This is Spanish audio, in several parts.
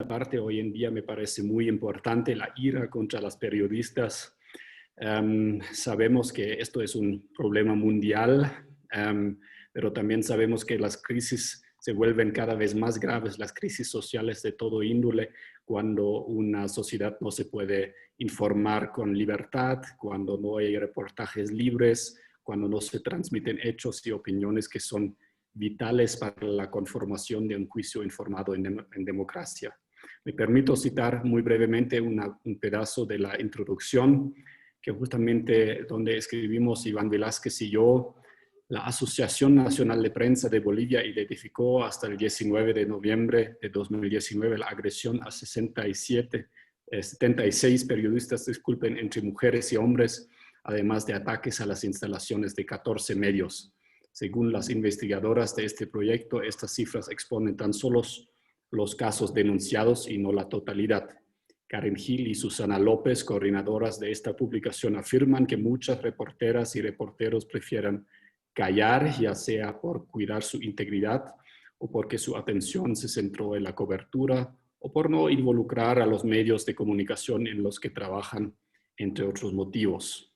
parte hoy en día me parece muy importante, la ira contra las periodistas. Sabemos que esto es un problema mundial, pero también sabemos que las crisis se vuelven cada vez más graves, las crisis sociales de todo índole, cuando una sociedad no se puede informar con libertad, cuando no hay reportajes libres, cuando no se transmiten hechos y opiniones que son vitales para la conformación de un juicio informado en democracia. Me permito citar muy brevemente un pedazo de la introducción, que justamente donde escribimos Iván Velázquez y yo. La Asociación Nacional de Prensa de Bolivia identificó hasta el 19 de noviembre de 2019 la agresión a 76 periodistas, disculpen, entre mujeres y hombres, además de ataques a las instalaciones de 14 medios. Según las investigadoras de este proyecto, estas cifras exponen tan solo los casos denunciados y no la totalidad. Karen Gil y Susana López, coordinadoras de esta publicación, afirman que muchas reporteras y reporteros prefieren callar, ya sea por cuidar su integridad o porque su atención se centró en la cobertura o por no involucrar a los medios de comunicación en los que trabajan, entre otros motivos.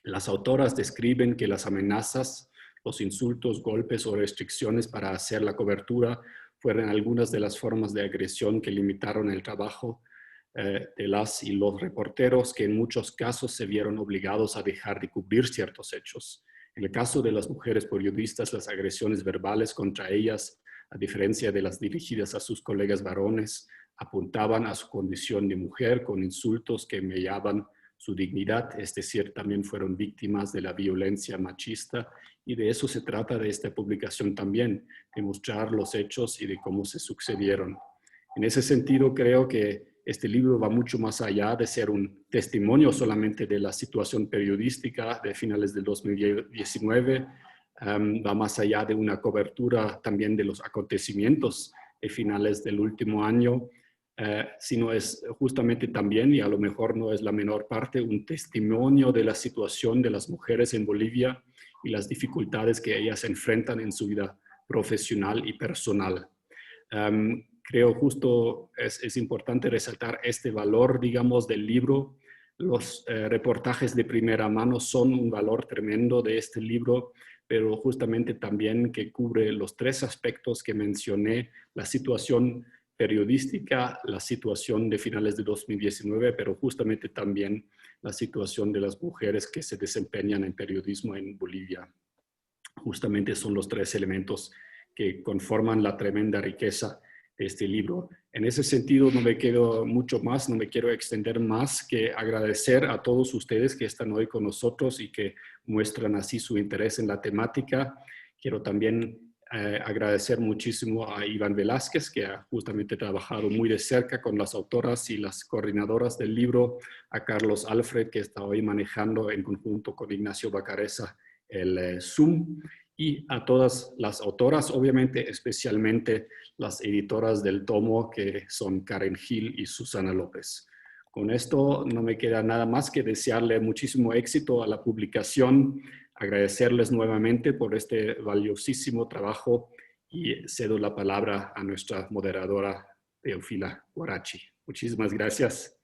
Las autoras describen que las amenazas, los insultos, golpes o restricciones para hacer la cobertura fueron algunas de las formas de agresión que limitaron el trabajo de las y los reporteros, que en muchos casos se vieron obligados a dejar de cubrir ciertos hechos. En el caso de las mujeres periodistas, las agresiones verbales contra ellas, a diferencia de las dirigidas a sus colegas varones, apuntaban a su condición de mujer con insultos que mellaban su dignidad, es decir, también fueron víctimas de la violencia machista, y de eso se trata de esta publicación también, de mostrar los hechos y de cómo se sucedieron. En ese sentido, creo que este libro va mucho más allá de ser un testimonio solamente de la situación periodística de finales del 2019, va más allá de una cobertura también de los acontecimientos de finales del último año, sino es justamente también, y a lo mejor no es la menor parte, un testimonio de la situación de las mujeres en Bolivia y las dificultades que ellas enfrentan en su vida profesional y personal. Creo justo es importante resaltar este valor, digamos, del libro. Los reportajes de primera mano son un valor tremendo de este libro, pero justamente también que cubre los tres aspectos que mencioné: la situación periodística, la situación de finales de 2019, pero justamente también la situación de las mujeres que se desempeñan en periodismo en Bolivia. Justamente son los tres elementos que conforman la tremenda riqueza de este libro. En ese sentido, no me quedo mucho más, no me quiero extender más que agradecer a todos ustedes que están hoy con nosotros y que muestran así su interés en la temática. Quiero también agradecer muchísimo a Iván Velázquez, que ha justamente trabajado muy de cerca con las autoras y las coordinadoras del libro, a Carlos Alfred, que está hoy manejando en conjunto con Ignacio Bacareza el Zoom, y a todas las autoras, obviamente especialmente las editoras del tomo, que son Karen Gil y Susana López. Con esto no me queda nada más que desearle muchísimo éxito a la publicación, agradecerles nuevamente por este valiosísimo trabajo y cedo la palabra a nuestra moderadora Teofila Guarachi. Muchísimas gracias.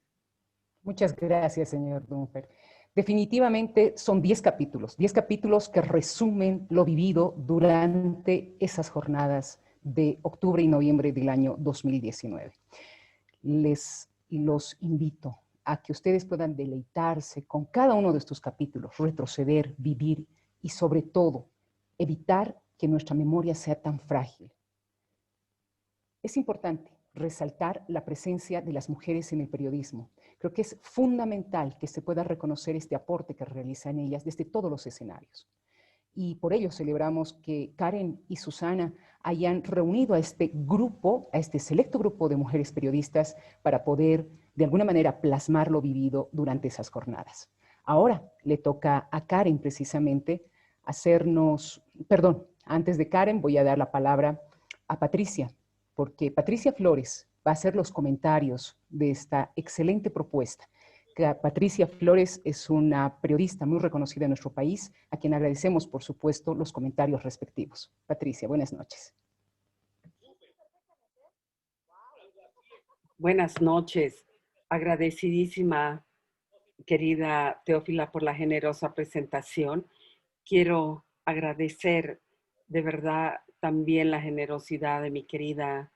Muchas gracias, señor Dunfer. Definitivamente son 10 capítulos que resumen lo vivido durante esas jornadas de octubre y noviembre del año 2019. Los invito a que ustedes puedan deleitarse con cada uno de estos capítulos, retroceder, vivir y sobre todo evitar que nuestra memoria sea tan frágil. Es importante resaltar la presencia de las mujeres en el periodismo. Creo que es fundamental que se pueda reconocer este aporte que realizan ellas desde todos los escenarios. Y por ello celebramos que Karen y Susana hayan reunido a este grupo, a este selecto grupo de mujeres periodistas, para poder de alguna manera plasmar lo vivido durante esas jornadas. Ahora le toca a Karen precisamente antes de Karen voy a dar la palabra a Patricia, porque Patricia Flores va a hacer los comentarios de esta excelente propuesta. Patricia Flores es una periodista muy reconocida en nuestro país, a quien agradecemos, por supuesto, los comentarios respectivos. Patricia, buenas noches. Buenas noches. Agradecidísima, querida Teófila, por la generosa presentación. Quiero agradecer de verdad también la generosidad de mi querida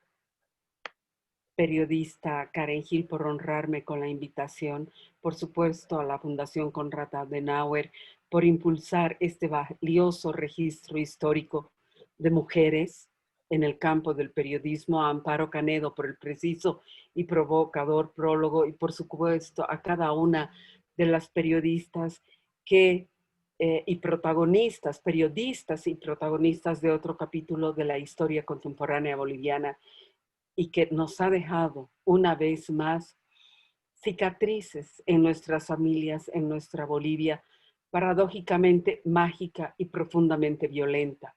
periodista Karen Gil por honrarme con la invitación. Por supuesto, a la Fundación Konrad Adenauer por impulsar este valioso registro histórico de mujeres en el campo del periodismo, a Amparo Canedo por el preciso y provocador prólogo, y por supuesto a cada una de las periodistas y protagonistas, periodistas y protagonistas de otro capítulo de la historia contemporánea boliviana, y que nos ha dejado una vez más cicatrices en nuestras familias, en nuestra Bolivia, paradójicamente mágica y profundamente violenta.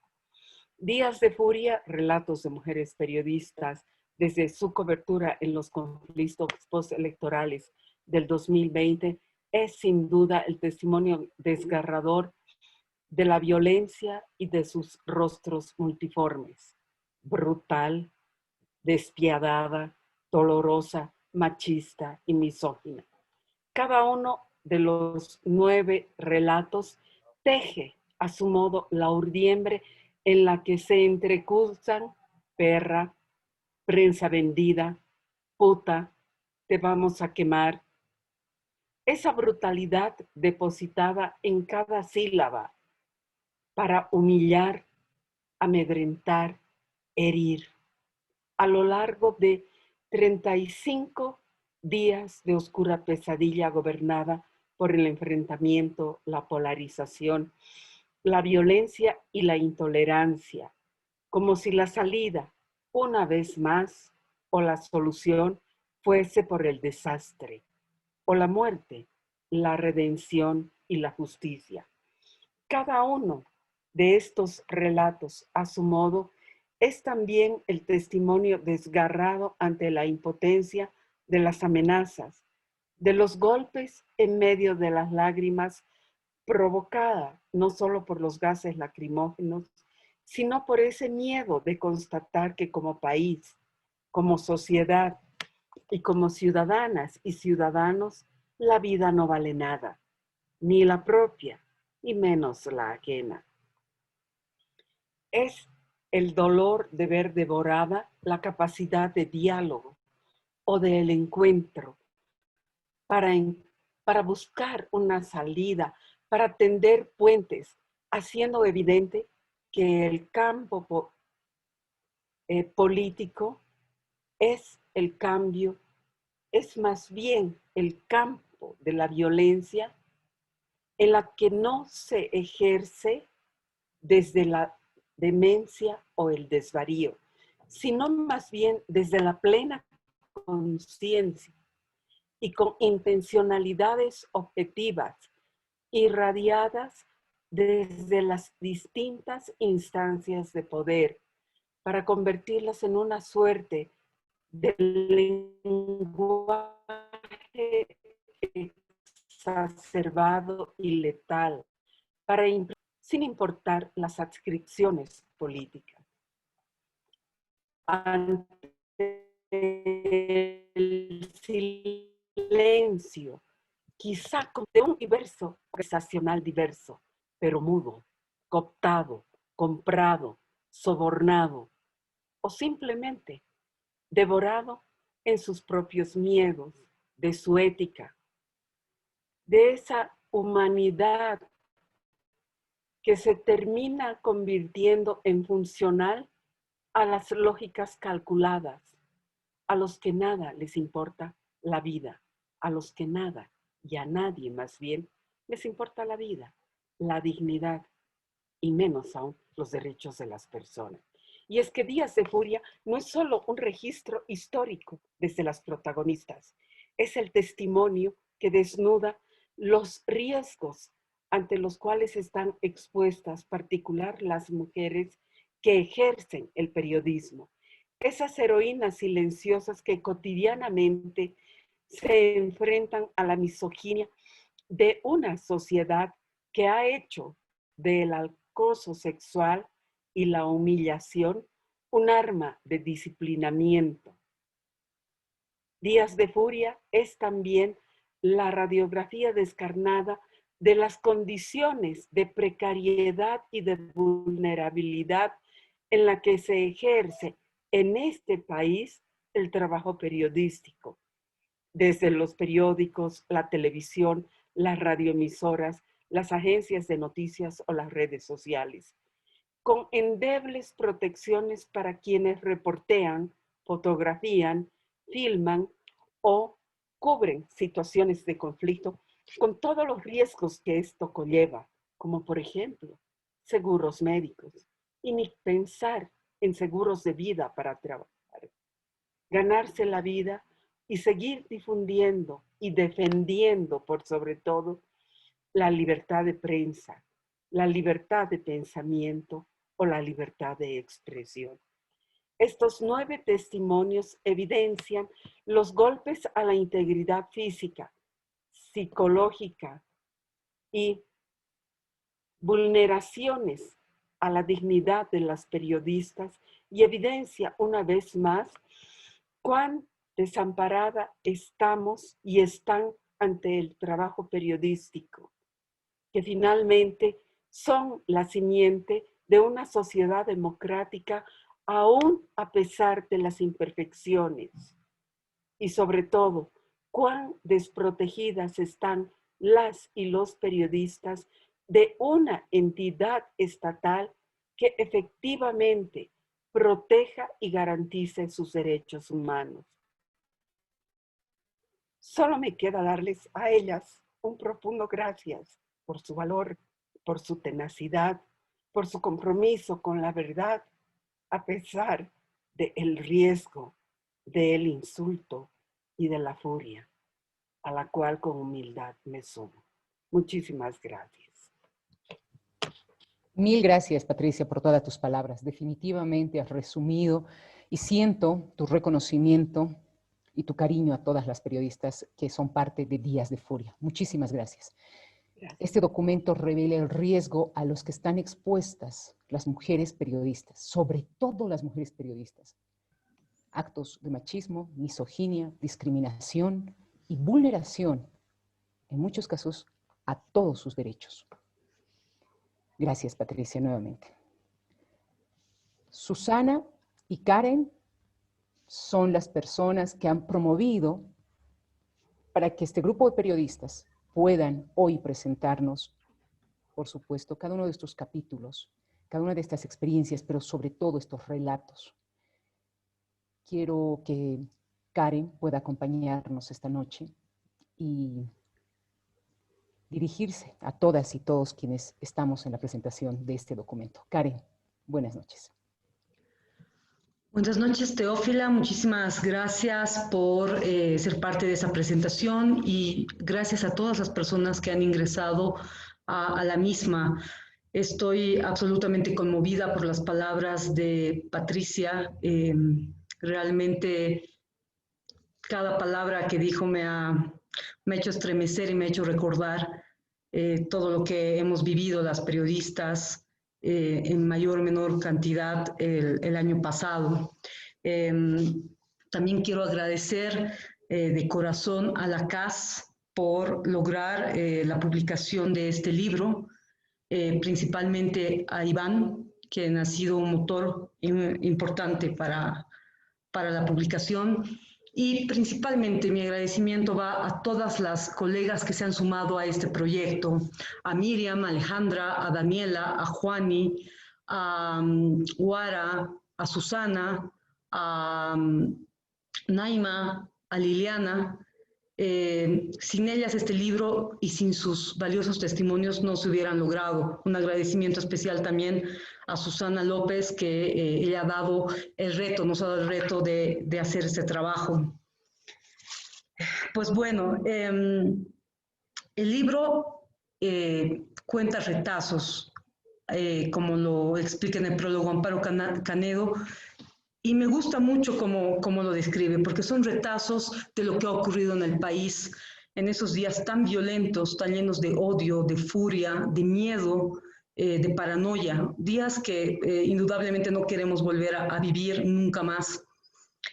Días de furia, relatos de mujeres periodistas desde su cobertura en los conflictos postelectorales del 2020, es sin duda el testimonio desgarrador de la violencia y de sus rostros multiformes. Brutal, despiadada, dolorosa, machista y misógina. Cada uno de los 9 relatos teje a su modo la urdiembre en la que se entrecruzan perra, prensa vendida, puta, te vamos a quemar. Esa brutalidad depositada en cada sílaba para humillar, amedrentar, herir. A lo largo de 35 días de oscura pesadilla gobernada por el enfrentamiento, la polarización, la violencia y la intolerancia, como si la salida, una vez más, o la solución fuese por el desastre, o la muerte, la redención y la justicia. Cada uno de estos relatos, a su modo, es también el testimonio desgarrado ante la impotencia de las amenazas, de los golpes en medio de las lágrimas, provocada no solo por los gases lacrimógenos, sino por ese miedo de constatar que como país, como sociedad y como ciudadanas y ciudadanos, la vida no vale nada, ni la propia, y menos la ajena. Es el dolor de ver devorada la capacidad de diálogo o del encuentro para buscar una salida, para tender puentes, haciendo evidente que el campo político es el cambio, es más bien el campo de la violencia en la que no se ejerce desde la demencia o el desvarío, sino más bien desde la plena conciencia y con intencionalidades objetivas irradiadas desde las distintas instancias de poder para convertirlas en una suerte de lenguaje exacerbado y letal para sin importar las adscripciones políticas. Ante el silencio, quizá de un universo organizacional diverso, pero mudo, cooptado, comprado, sobornado o simplemente devorado en sus propios miedos, de su ética, de esa humanidad que se termina convirtiendo en funcional a las lógicas calculadas, a los que nada les importa la vida, a los que nada y a nadie más bien les importa la vida, la dignidad y menos aún los derechos de las personas. Y es que Días de Furia no es solo un registro histórico desde las protagonistas, es el testimonio que desnuda los riesgos ante los cuales están expuestas, particular las mujeres que ejercen el periodismo. Esas heroínas silenciosas que cotidianamente se enfrentan a la misoginia de una sociedad que ha hecho del acoso sexual y la humillación un arma de disciplinamiento. Días de Furia es también la radiografía descarnada de las condiciones de precariedad y de vulnerabilidad en la que se ejerce en este país el trabajo periodístico, desde los periódicos, la televisión, las radioemisoras, las agencias de noticias o las redes sociales, con endebles protecciones para quienes reportean, fotografían, filman o cubren situaciones de conflicto con todos los riesgos que esto conlleva, como por ejemplo seguros médicos, y ni pensar en seguros de vida para trabajar. Ganarse la vida y seguir difundiendo y defendiendo por sobre todo la libertad de prensa, la libertad de pensamiento o la libertad de expresión. Estos 9 testimonios evidencian los golpes a la integridad física, psicológica y vulneraciones a la dignidad de las periodistas y evidencia una vez más cuán desamparada estamos y están ante el trabajo periodístico, que finalmente son la simiente de una sociedad democrática aún a pesar de las imperfecciones. Y sobre todo, cuán desprotegidas están las y los periodistas de una entidad estatal que efectivamente proteja y garantice sus derechos humanos. Solo me queda darles a ellas un profundo gracias por su valor, por su tenacidad, por su compromiso con la verdad, a pesar del riesgo, del insulto y de la furia, a la cual con humildad me sumo. Muchísimas gracias. Mil gracias, Patricia, por todas tus palabras. Definitivamente has resumido y siento tu reconocimiento y tu cariño a todas las periodistas que son parte de Días de Furia. Muchísimas gracias. Gracias. Este documento revela el riesgo a los que están expuestas las mujeres periodistas, sobre todo las mujeres periodistas. Actos de machismo, misoginia, discriminación y vulneración, en muchos casos, a todos sus derechos. Gracias, Patricia, nuevamente. Susana y Karen son las personas que han promovido para que este grupo de periodistas puedan hoy presentarnos, por supuesto, cada uno de estos capítulos, cada una de estas experiencias, pero sobre todo estos relatos. Quiero que Karen pueda acompañarnos esta noche y dirigirse a todas y todos quienes estamos en la presentación de este documento. Karen, buenas noches. Buenas noches, Teófila. Muchísimas gracias por ser parte de esa presentación y gracias a todas las personas que han ingresado a la misma. Estoy absolutamente conmovida por las palabras de Patricia. Realmente cada palabra que dijo me ha hecho estremecer y me ha hecho recordar todo lo que hemos vivido las periodistas en mayor o menor cantidad el año pasado. También quiero agradecer de corazón a la CAS por lograr la publicación de este libro, principalmente a Iván, quien ha sido un motor importante para la publicación. Y principalmente mi agradecimiento va a todas las colegas que se han sumado a este proyecto, a Miriam, a Alejandra, a Daniela, a Juani, a Guara, a Susana, a Naima, a Liliana. Sin ellas este libro y sin sus valiosos testimonios no se hubieran logrado. Un agradecimiento especial también a Susana López, que ella ha dado el reto, nos ha dado el reto de hacer este trabajo. Pues bueno, el libro cuenta retazos, como lo explica en el prólogo Amparo Canedo, y me gusta mucho cómo lo describe, porque son retazos de lo que ha ocurrido en el país en esos días tan violentos, tan llenos de odio, de furia, de miedo, de paranoia, días que indudablemente no queremos volver a vivir nunca más.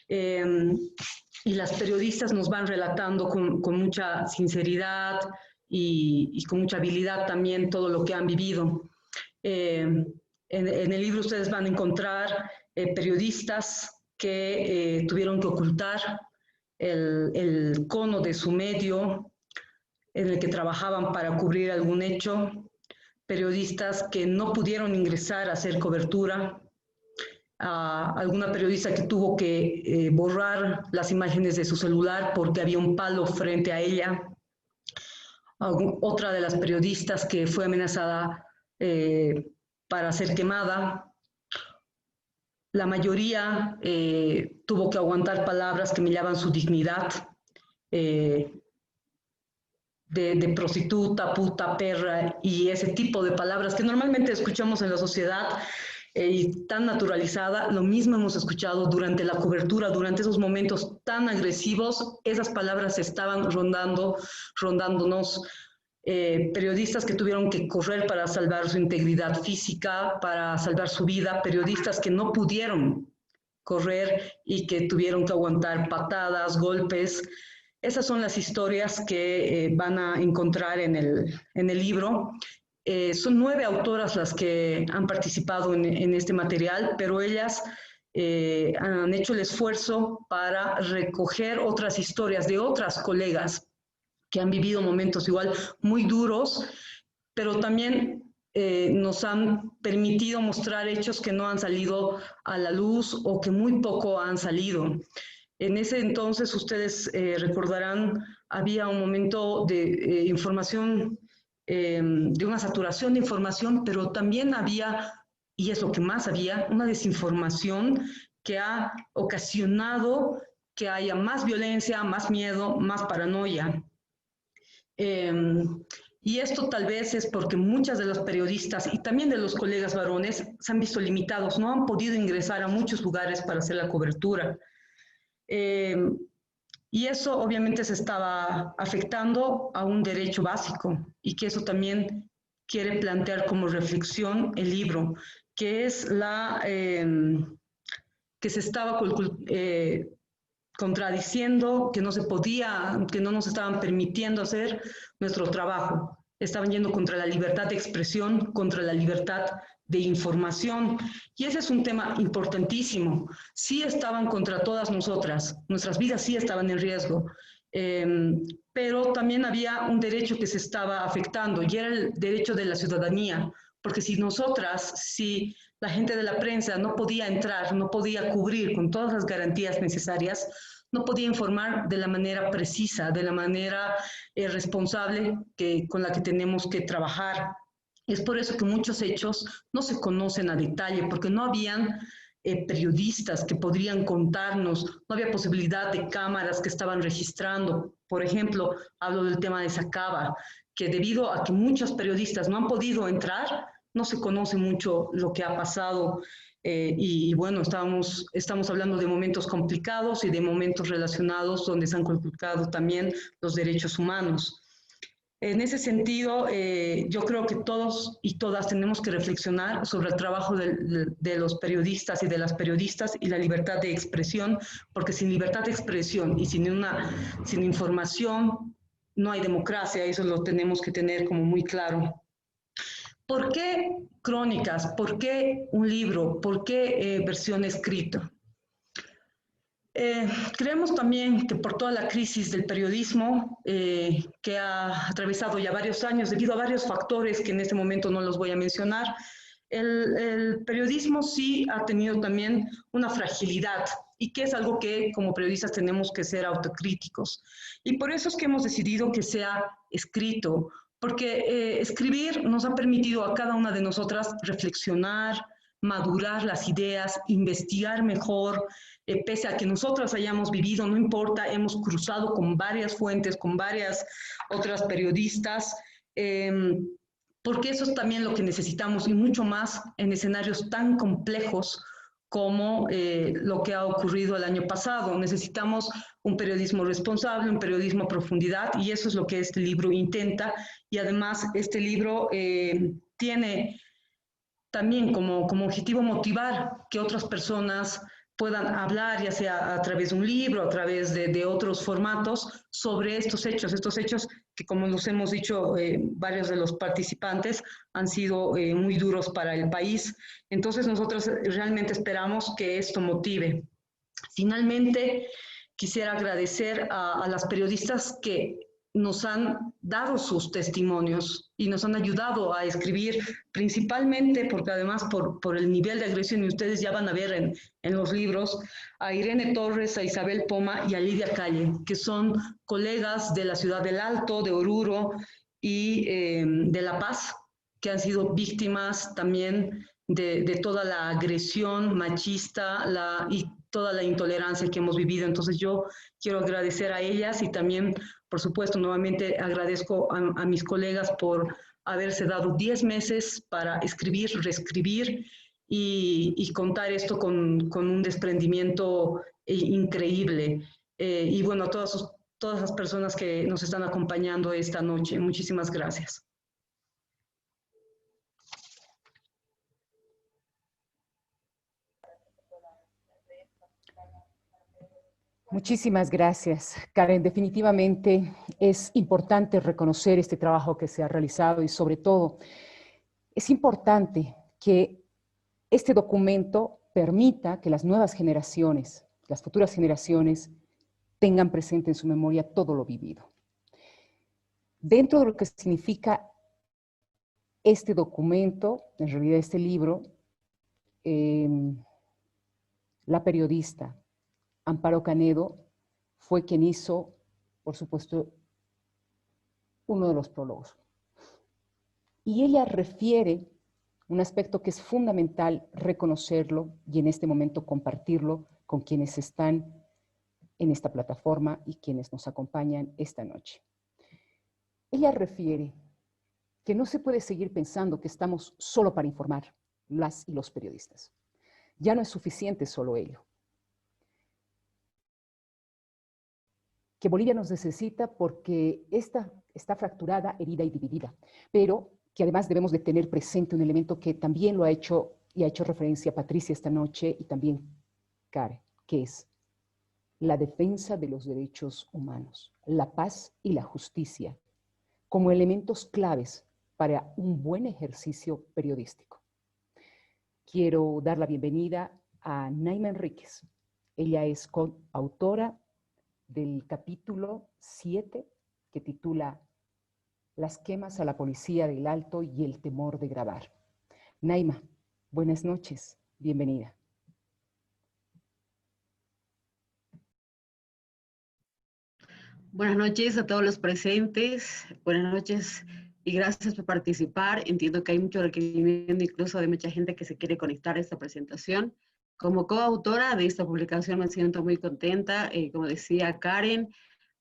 y las periodistas nos van relatando con mucha sinceridad y con mucha habilidad también todo lo que han vivido. En el libro ustedes van a encontrar periodistas que tuvieron que ocultar el cono de su medio en el que trabajaban para cubrir algún hecho, periodistas que no pudieron ingresar a hacer cobertura, alguna periodista que tuvo que borrar las imágenes de su celular porque había un palo frente a ella, otra de las periodistas que fue amenazada para ser quemada. La mayoría tuvo que aguantar palabras que humillaban su dignidad, de prostituta, puta, perra y ese tipo de palabras que normalmente escuchamos en la sociedad y tan naturalizada. Lo mismo hemos escuchado durante la cobertura, durante esos momentos tan agresivos. Esas palabras estaban rondándonos. Periodistas que tuvieron que correr para salvar su integridad física, para salvar su vida, periodistas que no pudieron correr y que tuvieron que aguantar patadas, golpes. Esas son las historias que van a encontrar en el libro. Son 9 autoras las que han participado en este material, pero ellas han hecho el esfuerzo para recoger otras historias de otras colegas que han vivido momentos igual muy duros, pero también nos han permitido mostrar hechos que no han salido a la luz o que muy poco han salido. En ese entonces, ustedes recordarán, había un momento de información, de una saturación de información, pero también había, y es lo que más había, una desinformación que ha ocasionado que haya más violencia, más miedo, más paranoia. Y esto tal vez es porque muchas de los periodistas y también de los colegas varones se han visto limitados, no han podido ingresar a muchos lugares para hacer la cobertura. Y eso obviamente se estaba afectando a un derecho básico y que eso también quiere plantear como reflexión el libro, que es que se estaba contradiciendo, que no se podía, que no nos estaban permitiendo hacer nuestro trabajo. Estaban yendo contra la libertad de expresión, contra la libertad de información. Y ese es un tema importantísimo. Sí estaban contra todas nosotras, nuestras vidas sí estaban en riesgo, pero también había un derecho que se estaba afectando y era el derecho de la ciudadanía, porque si la gente de la prensa no podía entrar, no podía cubrir con todas las garantías necesarias, no podía informar de la manera precisa, de la manera responsable con la que tenemos que trabajar. Es por eso que muchos hechos no se conocen a detalle, porque no habían periodistas que podrían contarnos, no había posibilidad de cámaras que estaban registrando. Por ejemplo, hablo del tema de Sacaba, que debido a que muchos periodistas no han podido entrar, no se conoce mucho lo que ha pasado. Y bueno, estamos hablando de momentos complicados y de momentos relacionados donde se han conculcado también los derechos humanos. En ese sentido, yo creo que todos y todas tenemos que reflexionar sobre el trabajo de los periodistas y de las periodistas y la libertad de expresión, porque sin libertad de expresión y sin información no hay democracia, eso lo tenemos que tener como muy claro. ¿Por qué crónicas? ¿Por qué un libro? ¿Por qué versión escrita? Creemos también que por toda la crisis del periodismo que ha atravesado ya varios años debido a varios factores que en este momento no los voy a mencionar, el periodismo sí ha tenido también una fragilidad y que es algo que como periodistas tenemos que ser autocríticos. Y por eso es que hemos decidido que sea escrito, porque escribir nos ha permitido a cada una de nosotras reflexionar, madurar las ideas, investigar mejor, pese a que nosotras hayamos vivido, no importa, hemos cruzado con varias fuentes, con varias otras periodistas, porque eso es también lo que necesitamos y mucho más en escenarios tan complejos como lo que ha ocurrido el año pasado. Necesitamos un periodismo responsable, un periodismo a profundidad y eso es lo que este libro intenta y además este libro tiene también como objetivo motivar que otras personas puedan hablar, ya sea a través de un libro, a través de otros formatos, sobre estos hechos que, como nos hemos dicho varios de los participantes, han sido muy duros para el país. Entonces nosotros realmente esperamos que esto motive. Finalmente, quisiera agradecer a las periodistas que nos han dado sus testimonios y nos han ayudado a escribir, principalmente porque además por el nivel de agresión, y ustedes ya van a ver en los libros, a Irene Torres, a Isabel Poma y a Lidia Calle, que son colegas de la ciudad del Alto, de Oruro y de La Paz, que han sido víctimas también de toda la agresión machista y toda la intolerancia que hemos vivido. Entonces yo quiero agradecer a ellas y también, por supuesto, nuevamente agradezco a mis colegas por haberse dado 10 meses para escribir, reescribir y contar esto con un desprendimiento increíble. Y bueno, a todas las personas que nos están acompañando esta noche, muchísimas gracias. Muchísimas gracias, Karen. Definitivamente es importante reconocer este trabajo que se ha realizado y sobre todo es importante que este documento permita que las nuevas generaciones, las futuras generaciones, tengan presente en su memoria todo lo vivido. Dentro de lo que significa este documento, en realidad este libro, la periodista Amparo Canedo fue quien hizo, por supuesto, uno de los prólogos. Y ella refiere un aspecto que es fundamental reconocerlo y en este momento compartirlo con quienes están en esta plataforma y quienes nos acompañan esta noche. Ella refiere que no se puede seguir pensando que estamos solo para informar, las y los periodistas. Ya no es suficiente solo ello. Que Bolivia nos necesita porque está fracturada, herida y dividida, pero que además debemos de tener presente un elemento que también lo ha hecho y ha hecho referencia Patricia esta noche y también Karen, que es la defensa de los derechos humanos, la paz y la justicia como elementos claves para un buen ejercicio periodístico. Quiero dar la bienvenida a Naima Enríquez. Ella es coautora del capítulo 7 que titula Las quemas a la policía del Alto y el temor de grabar. Naima, buenas noches, bienvenida. Buenas noches a todos los presentes, buenas noches y gracias por participar. Entiendo que hay mucho requerimiento incluso de mucha gente que se quiere conectar a esta presentación. Como coautora de esta publicación me siento muy contenta. Como decía Karen,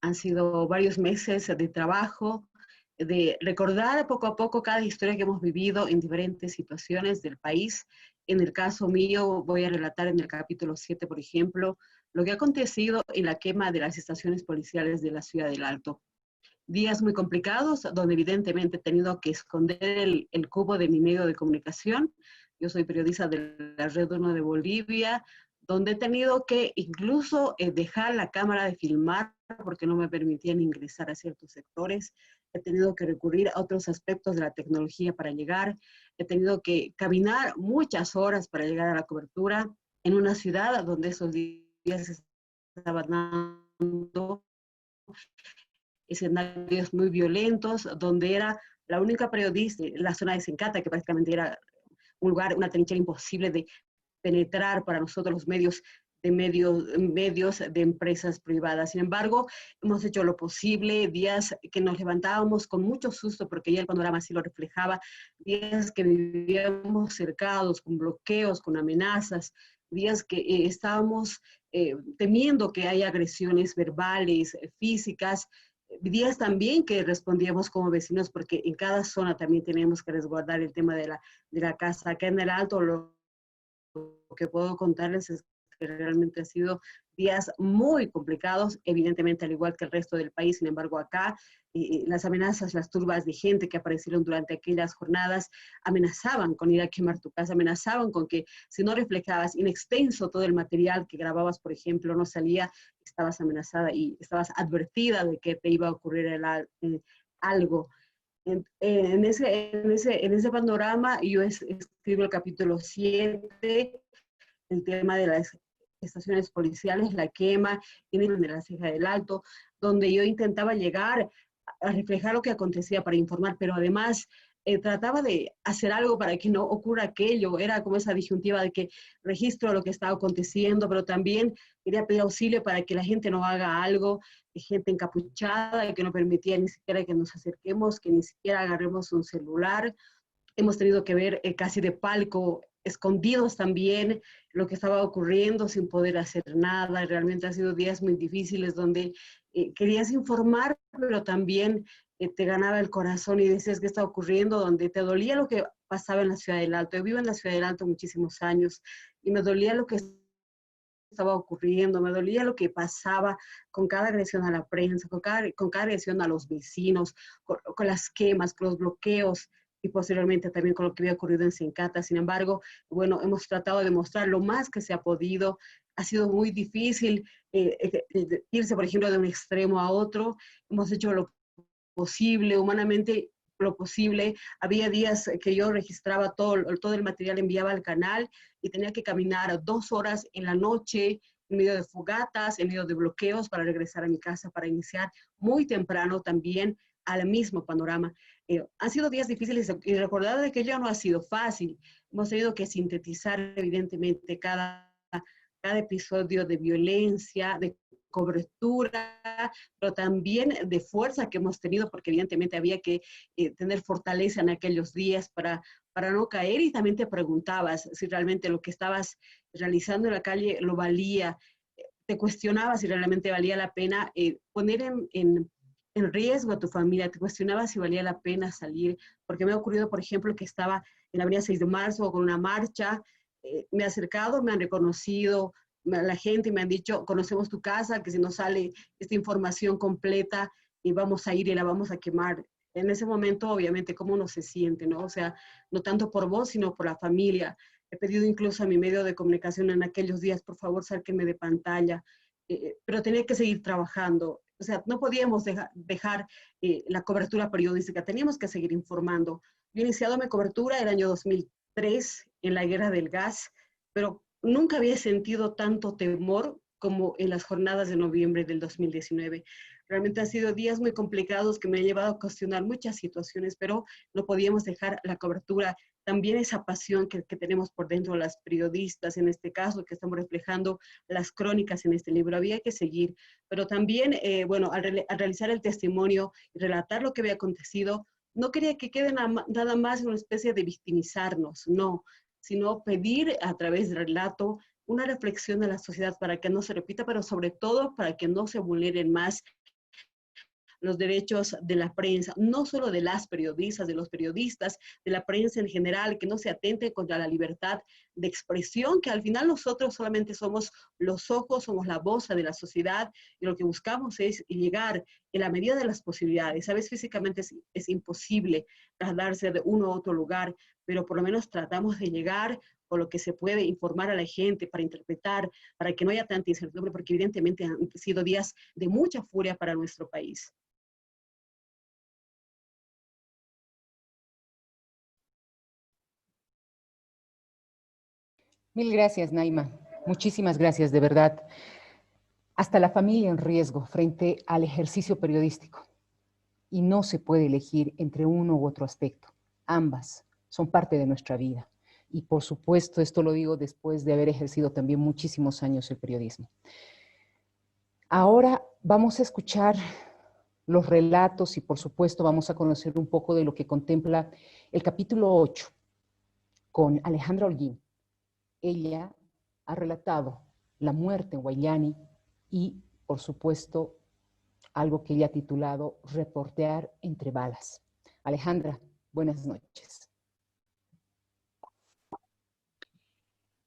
han sido varios meses de trabajo, de recordar poco a poco cada historia que hemos vivido en diferentes situaciones del país. En el caso mío, voy a relatar en el capítulo 7, por ejemplo, lo que ha acontecido en la quema de las estaciones policiales de la Ciudad del Alto. Días muy complicados, donde evidentemente he tenido que esconder el cubo de mi medio de comunicación. Yo soy periodista de la Red 1 de Bolivia, donde he tenido que incluso dejar la cámara de filmar porque no me permitían ingresar a ciertos sectores. He tenido que recurrir a otros aspectos de la tecnología para llegar. He tenido que caminar muchas horas para llegar a la cobertura en una ciudad donde esos días estaban dando escenarios muy violentos, donde era la única periodista, la zona de Sencata, que prácticamente era un lugar, una trinchera imposible de penetrar para nosotros los medios de empresas privadas. Sin embargo, hemos hecho lo posible, días que nos levantábamos con mucho susto, porque ya el panorama así lo reflejaba, días que vivíamos cercados, con bloqueos, con amenazas, días que estábamos temiendo que haya agresiones verbales, físicas, días también que respondíamos como vecinos, porque en cada zona también tenemos que resguardar el tema de la casa. Acá en el Alto lo que puedo contarles es que realmente ha sido días muy complicados, evidentemente al igual que el resto del país. Sin embargo, acá las amenazas, las turbas de gente que aparecieron durante aquellas jornadas amenazaban con ir a quemar tu casa, amenazaban con que si no reflejabas in extenso todo el material que grababas, por ejemplo, no salía, estabas amenazada y estabas advertida de que te iba a ocurrir algo. En ese panorama yo escribo el capítulo 7, el tema de las estaciones policiales, la quema en la Ceja del Alto, donde yo intentaba llegar a reflejar lo que acontecía para informar, pero además trataba de hacer algo para que no ocurra aquello. Era como esa disyuntiva de que registro lo que estaba aconteciendo, pero también quería pedir auxilio para que la gente no haga algo, gente encapuchada que no permitía ni siquiera que nos acerquemos, que ni siquiera agarremos un celular. Hemos tenido que ver casi de palco, escondidos también, lo que estaba ocurriendo sin poder hacer nada. Realmente han sido días muy difíciles donde querías informar, pero también te ganaba el corazón y decías qué está ocurriendo, donde te dolía lo que pasaba en la Ciudad del Alto. Yo vivo en la Ciudad del Alto muchísimos años y me dolía lo que estaba ocurriendo, me dolía lo que pasaba con cada agresión a la prensa, con cada agresión a los vecinos, con las quemas, con los bloqueos y posteriormente también con lo que había ocurrido en Sencata. Sin embargo, bueno, hemos tratado de mostrar lo más que se ha podido. Ha sido muy difícil irse, por ejemplo, de un extremo a otro. Hemos hecho lo posible, humanamente lo posible. Había días que yo registraba todo el material, enviaba al canal y tenía que caminar 2 horas en la noche, en medio de fogatas, en medio de bloqueos para regresar a mi casa, para iniciar muy temprano también al mismo panorama. Han sido días difíciles y recordar de que ya no ha sido fácil. Hemos tenido que sintetizar evidentemente cada episodio de violencia, de cobertura, pero también de fuerza que hemos tenido, porque evidentemente había que tener fortaleza en aquellos días para no caer, y también te preguntabas si realmente lo que estabas realizando en la calle lo valía, te cuestionabas si realmente valía la pena poner en riesgo a tu familia, te cuestionabas si valía la pena salir, porque me ha ocurrido, por ejemplo, que estaba en la avenida 6 de marzo con una marcha, me he acercado, me han reconocido, la gente me han dicho, conocemos tu casa, que si no sale esta información completa y vamos a ir y la vamos a quemar. En ese momento, obviamente, cómo uno se siente, ¿no? O sea, no tanto por vos, sino por la familia. He pedido incluso a mi medio de comunicación en aquellos días, por favor, sáquenme de pantalla, pero tenía que seguir trabajando. O sea, no podíamos dejar la cobertura periodística, teníamos que seguir informando. Yo he iniciado mi cobertura el año 2003 en la guerra del gas, pero nunca había sentido tanto temor como en las jornadas de noviembre del 2019. Realmente han sido días muy complicados que me han llevado a cuestionar muchas situaciones, pero no podíamos dejar la cobertura. También esa pasión que tenemos por dentro las periodistas, en este caso, que estamos reflejando las crónicas en este libro, había que seguir. Pero también, bueno, al realizar el testimonio y relatar lo que había acontecido, no quería que quede nada más una especie de victimizarnos, no, sino pedir a través del relato una reflexión de la sociedad para que no se repita, pero sobre todo para que no se vulneren más los derechos de la prensa, no solo de las periodistas, de los periodistas, de la prensa en general, que no se atente contra la libertad de expresión, que al final nosotros solamente somos los ojos, somos la voz de la sociedad, y lo que buscamos es llegar en la medida de las posibilidades. A veces físicamente es imposible trasladarse de uno a otro lugar, pero por lo menos tratamos de llegar con lo que se puede informar a la gente para interpretar, para que no haya tanta incertidumbre, porque evidentemente han sido días de mucha furia para nuestro país. Mil gracias, Naima. Muchísimas gracias, de verdad. Hasta la familia en riesgo frente al ejercicio periodístico. Y no se puede elegir entre uno u otro aspecto. Ambas son parte de nuestra vida. Y por supuesto, esto lo digo después de haber ejercido también muchísimos años el periodismo. Ahora vamos a escuchar los relatos y por supuesto vamos a conocer un poco de lo que contempla el capítulo 8 con Alejandra Holguín. Ella ha relatado la muerte en Huayllani y, por supuesto, algo que ella ha titulado Reportear entre balas. Alejandra, buenas noches.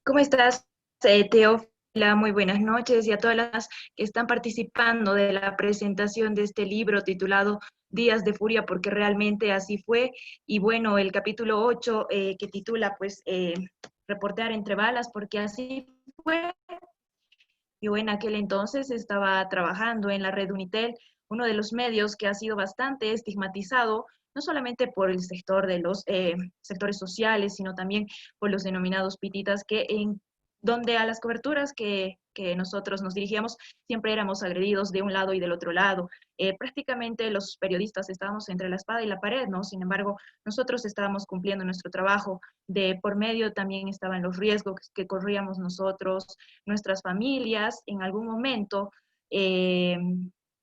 ¿Cómo estás, Teo? Muy buenas noches y a todas las que están participando de la presentación de este libro titulado Días de Furia, porque realmente así fue. Y bueno, el capítulo 8 que titula pues Reportear entre balas, porque así fue. Yo en aquel entonces estaba trabajando en la red Unitel, uno de los medios que ha sido bastante estigmatizado, no solamente por el sector de los sectores sociales, sino también por los denominados pititas, donde a las coberturas que nosotros nos dirigíamos siempre éramos agredidos de un lado y del otro lado. Prácticamente los periodistas estábamos entre la espada y la pared, ¿no? Sin embargo, nosotros estábamos cumpliendo nuestro trabajo. De por medio también estaban los riesgos que corríamos nosotros, nuestras familias. En algún momento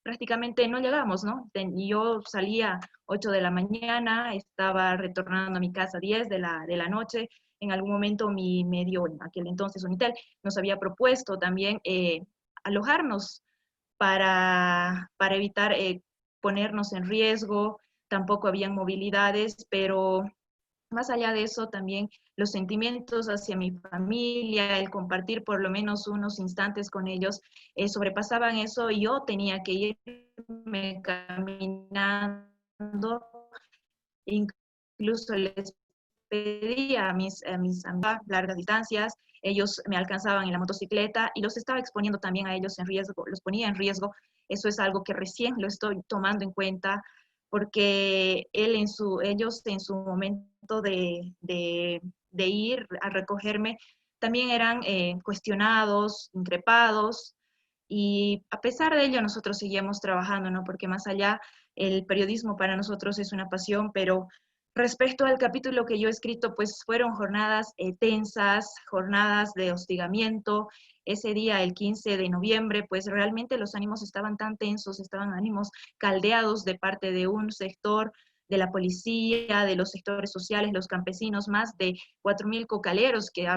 prácticamente no llegamos, ¿no? Yo salía 8 de la mañana, estaba retornando a mi casa 10 de la noche. En algún momento mi medio, en aquel entonces Unitel, nos había propuesto también alojarnos para evitar ponernos en riesgo. Tampoco habían movilidades, pero más allá de eso, también los sentimientos hacia mi familia, el compartir por lo menos unos instantes con ellos, sobrepasaban eso y yo tenía que irme caminando. Incluso les pedía a mis amigas largas distancias, ellos me alcanzaban en la motocicleta y los estaba exponiendo también a ellos en riesgo, los ponía en riesgo. Eso es algo que recién lo estoy tomando en cuenta, porque ellos en su momento de ir a recogerme también eran cuestionados, increpados, y a pesar de ello nosotros seguíamos trabajando, ¿no? Porque más allá, el periodismo para nosotros es una pasión, pero respecto al capítulo que yo he escrito, pues fueron jornadas tensas, jornadas de hostigamiento. Ese día, el 15 de noviembre, pues realmente los ánimos estaban tan tensos, estaban ánimos caldeados de parte de un sector de la policía, de los sectores sociales, los campesinos, más de 4.000 cocaleros que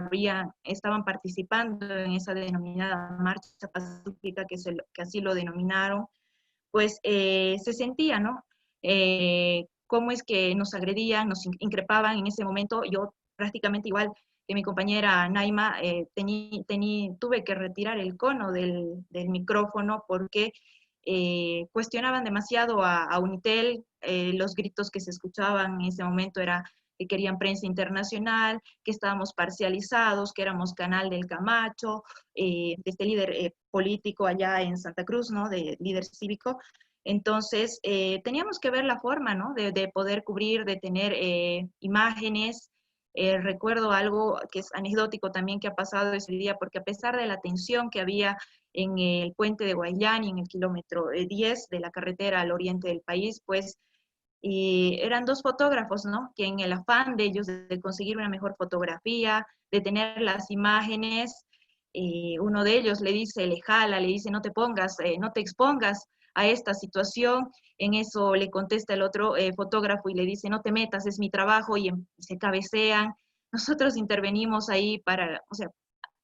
estaban participando en esa denominada marcha pacífica, que así lo denominaron. Pues se sentía, ¿no? Cómo es que nos agredían, nos increpaban en ese momento. Yo prácticamente igual que mi compañera Naima, tuve que retirar el cono del micrófono porque cuestionaban demasiado a Unitel. Los gritos que se escuchaban en ese momento era que querían prensa internacional, que estábamos parcializados, que éramos canal del Camacho, de este líder político allá en Santa Cruz, ¿no? De líder cívico. Entonces, teníamos que ver la forma, ¿no? De poder cubrir, de tener imágenes. Recuerdo algo que es anecdótico también que ha pasado ese día, porque a pesar de la tensión que había en el puente de Guayllán y en el kilómetro 10 de la carretera al oriente del país, pues eran dos fotógrafos, ¿no? Que en el afán de ellos de conseguir una mejor fotografía, de tener las imágenes, uno de ellos le dice, le jala, le dice, no te pongas, no te expongas a esta situación. En eso le contesta el otro fotógrafo y le dice, no te metas, es mi trabajo, y se cabecean. Nosotros intervenimos ahí o sea,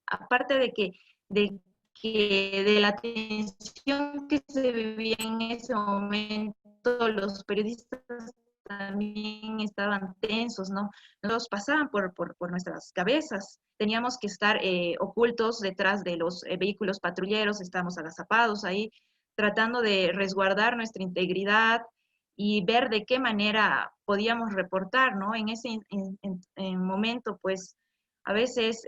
aparte de la tensión que se vivía en ese momento, los periodistas también estaban tensos, ¿no? Nos pasaban por nuestras cabezas. Teníamos que estar ocultos detrás de los vehículos patrulleros, estábamos agazapados ahí, tratando de resguardar nuestra integridad y ver de qué manera podíamos reportar, ¿no? En ese momento, pues, a veces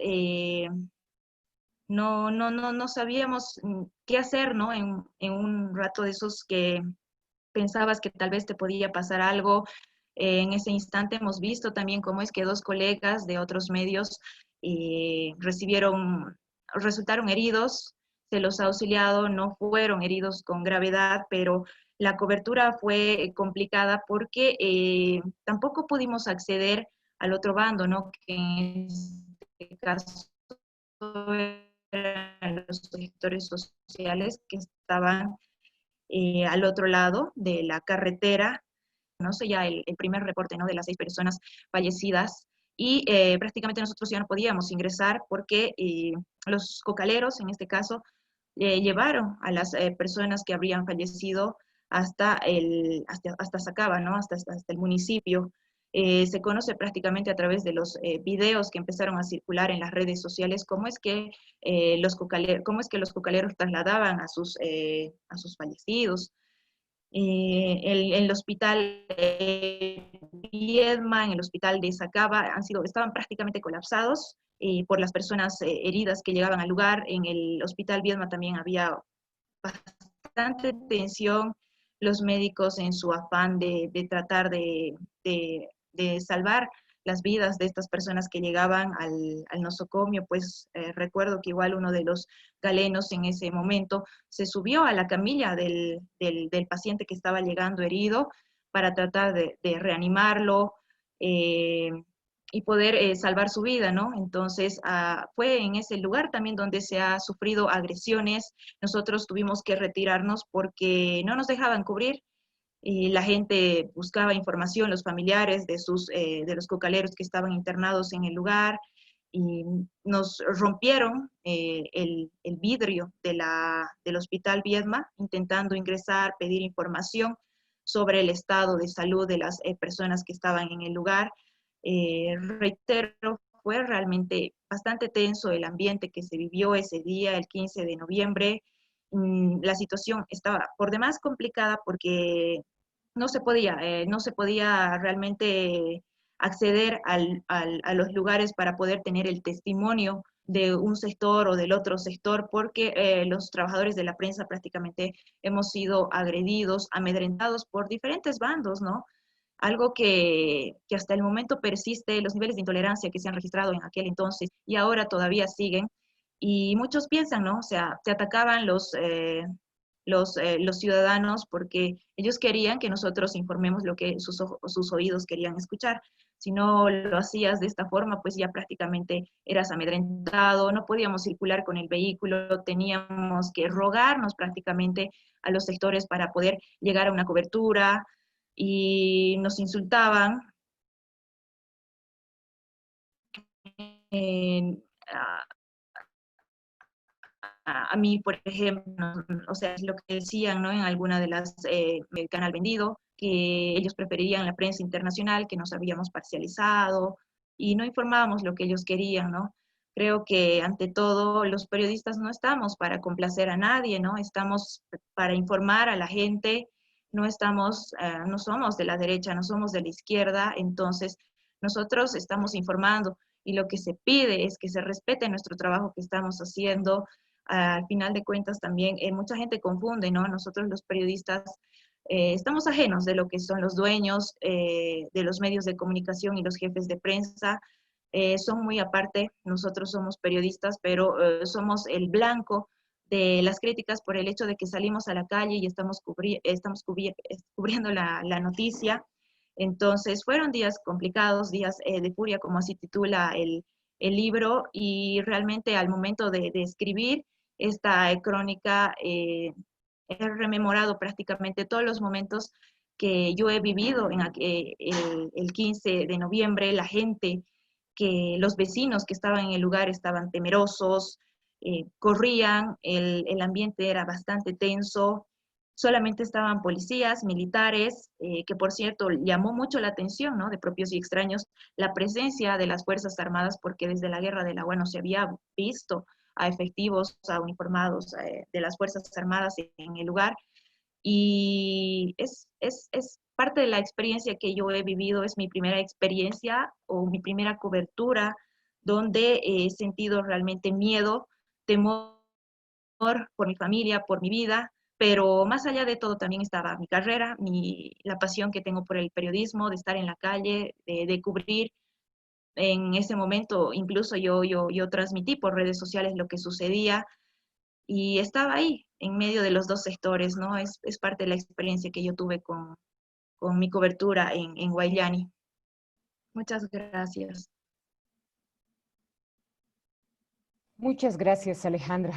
no sabíamos qué hacer, ¿no? En un rato de esos que pensabas que tal vez te podía pasar algo. En ese instante hemos visto también cómo es que dos colegas de otros medios resultaron heridos, se los ha auxiliado, no fueron heridos con gravedad, pero la cobertura fue complicada porque tampoco pudimos acceder al otro bando, ¿no? Que en este caso eran los sectores sociales que estaban al otro lado de la carretera. No sé, ya el primer reporte, ¿no? De las 6 personas fallecidas, y prácticamente nosotros ya no podíamos ingresar porque los cocaleros, en este caso, llevaron a las personas que habrían fallecido hasta Sacaba, ¿no? Hasta el municipio. Se conoce prácticamente a través de los videos que empezaron a circular en las redes sociales cómo es que los cocaleros trasladaban a sus fallecidos. En el hospital Viedma, en el hospital de Sacaba, estaban prácticamente colapsados por las personas heridas que llegaban al lugar. En el hospital Viedma también había bastante tensión, los médicos en su afán de tratar de salvar las vidas de estas personas que llegaban al nosocomio, pues recuerdo que igual uno de los galenos en ese momento se subió a la camilla del paciente que estaba llegando herido para tratar de reanimarlo y poder salvar su vida, ¿no? Entonces fue en ese lugar también donde se ha sufrido agresiones. Nosotros tuvimos que retirarnos porque no nos dejaban cubrir. Y la gente buscaba información, los familiares de los cocaleros que estaban internados en el lugar, y nos rompieron el vidrio del hospital Viedma, intentando ingresar, pedir información sobre el estado de salud de las personas que estaban en el lugar. Reitero, fue realmente bastante tenso el ambiente que se vivió ese día, el 15 de noviembre. La situación estaba por demás complicada porque no se podía realmente acceder a los lugares para poder tener el testimonio de un sector o del otro sector, porque los trabajadores de la prensa prácticamente hemos sido agredidos, amedrentados por diferentes bandos, ¿no? Algo que hasta el momento persiste, los niveles de intolerancia que se han registrado en aquel entonces y ahora todavía siguen. Y muchos piensan, ¿no? O sea, se atacaban los ciudadanos porque ellos querían que nosotros informemos lo que sus oídos querían escuchar. Si no lo hacías de esta forma, pues ya prácticamente eras amedrentado, no podíamos circular con el vehículo, teníamos que rogarnos prácticamente a los sectores para poder llegar a una cobertura, y nos insultaban. A mí, por ejemplo, o sea, es lo que decían, ¿no? En alguna de las del canal vendido, que ellos preferían la prensa internacional, que nos habíamos parcializado y no informábamos lo que ellos querían, ¿no? Creo que ante todo los periodistas no estamos para complacer a nadie, ¿no? Estamos para informar a la gente, no somos de la derecha, no somos de la izquierda, entonces nosotros estamos informando y lo que se pide es que se respete nuestro trabajo que estamos haciendo. Al final de cuentas también mucha gente confunde, ¿no? Nosotros los periodistas estamos ajenos de lo que son los dueños de los medios de comunicación y los jefes de prensa. Son muy aparte, nosotros somos periodistas, pero somos el blanco de las críticas por el hecho de que salimos a la calle y estamos cubriendo la noticia. Entonces fueron días complicados, días de furia, como así titula el libro, y realmente al momento de escribir esta crónica he rememorado prácticamente todos los momentos que yo he vivido en el 15 de noviembre, la gente, los vecinos que estaban en el lugar estaban temerosos, corrían, el ambiente era bastante tenso, solamente estaban policías, militares, que por cierto llamó mucho la atención, ¿no? De propios y extraños, la presencia de las Fuerzas Armadas, porque desde la Guerra del Agua no se había visto a efectivos, a uniformados de las Fuerzas Armadas en el lugar. Y es parte de la experiencia que yo he vivido, es mi primera experiencia o mi primera cobertura donde he sentido realmente miedo, temor por mi familia, por mi vida, pero más allá de todo también estaba mi carrera, la pasión que tengo por el periodismo, de estar en la calle, de cubrir. En ese momento incluso yo transmití por redes sociales lo que sucedía y estaba ahí, en medio de los dos sectores, ¿no? Es parte de la experiencia que yo tuve con mi cobertura en Guayllani. Muchas gracias. Muchas gracias, Alejandra.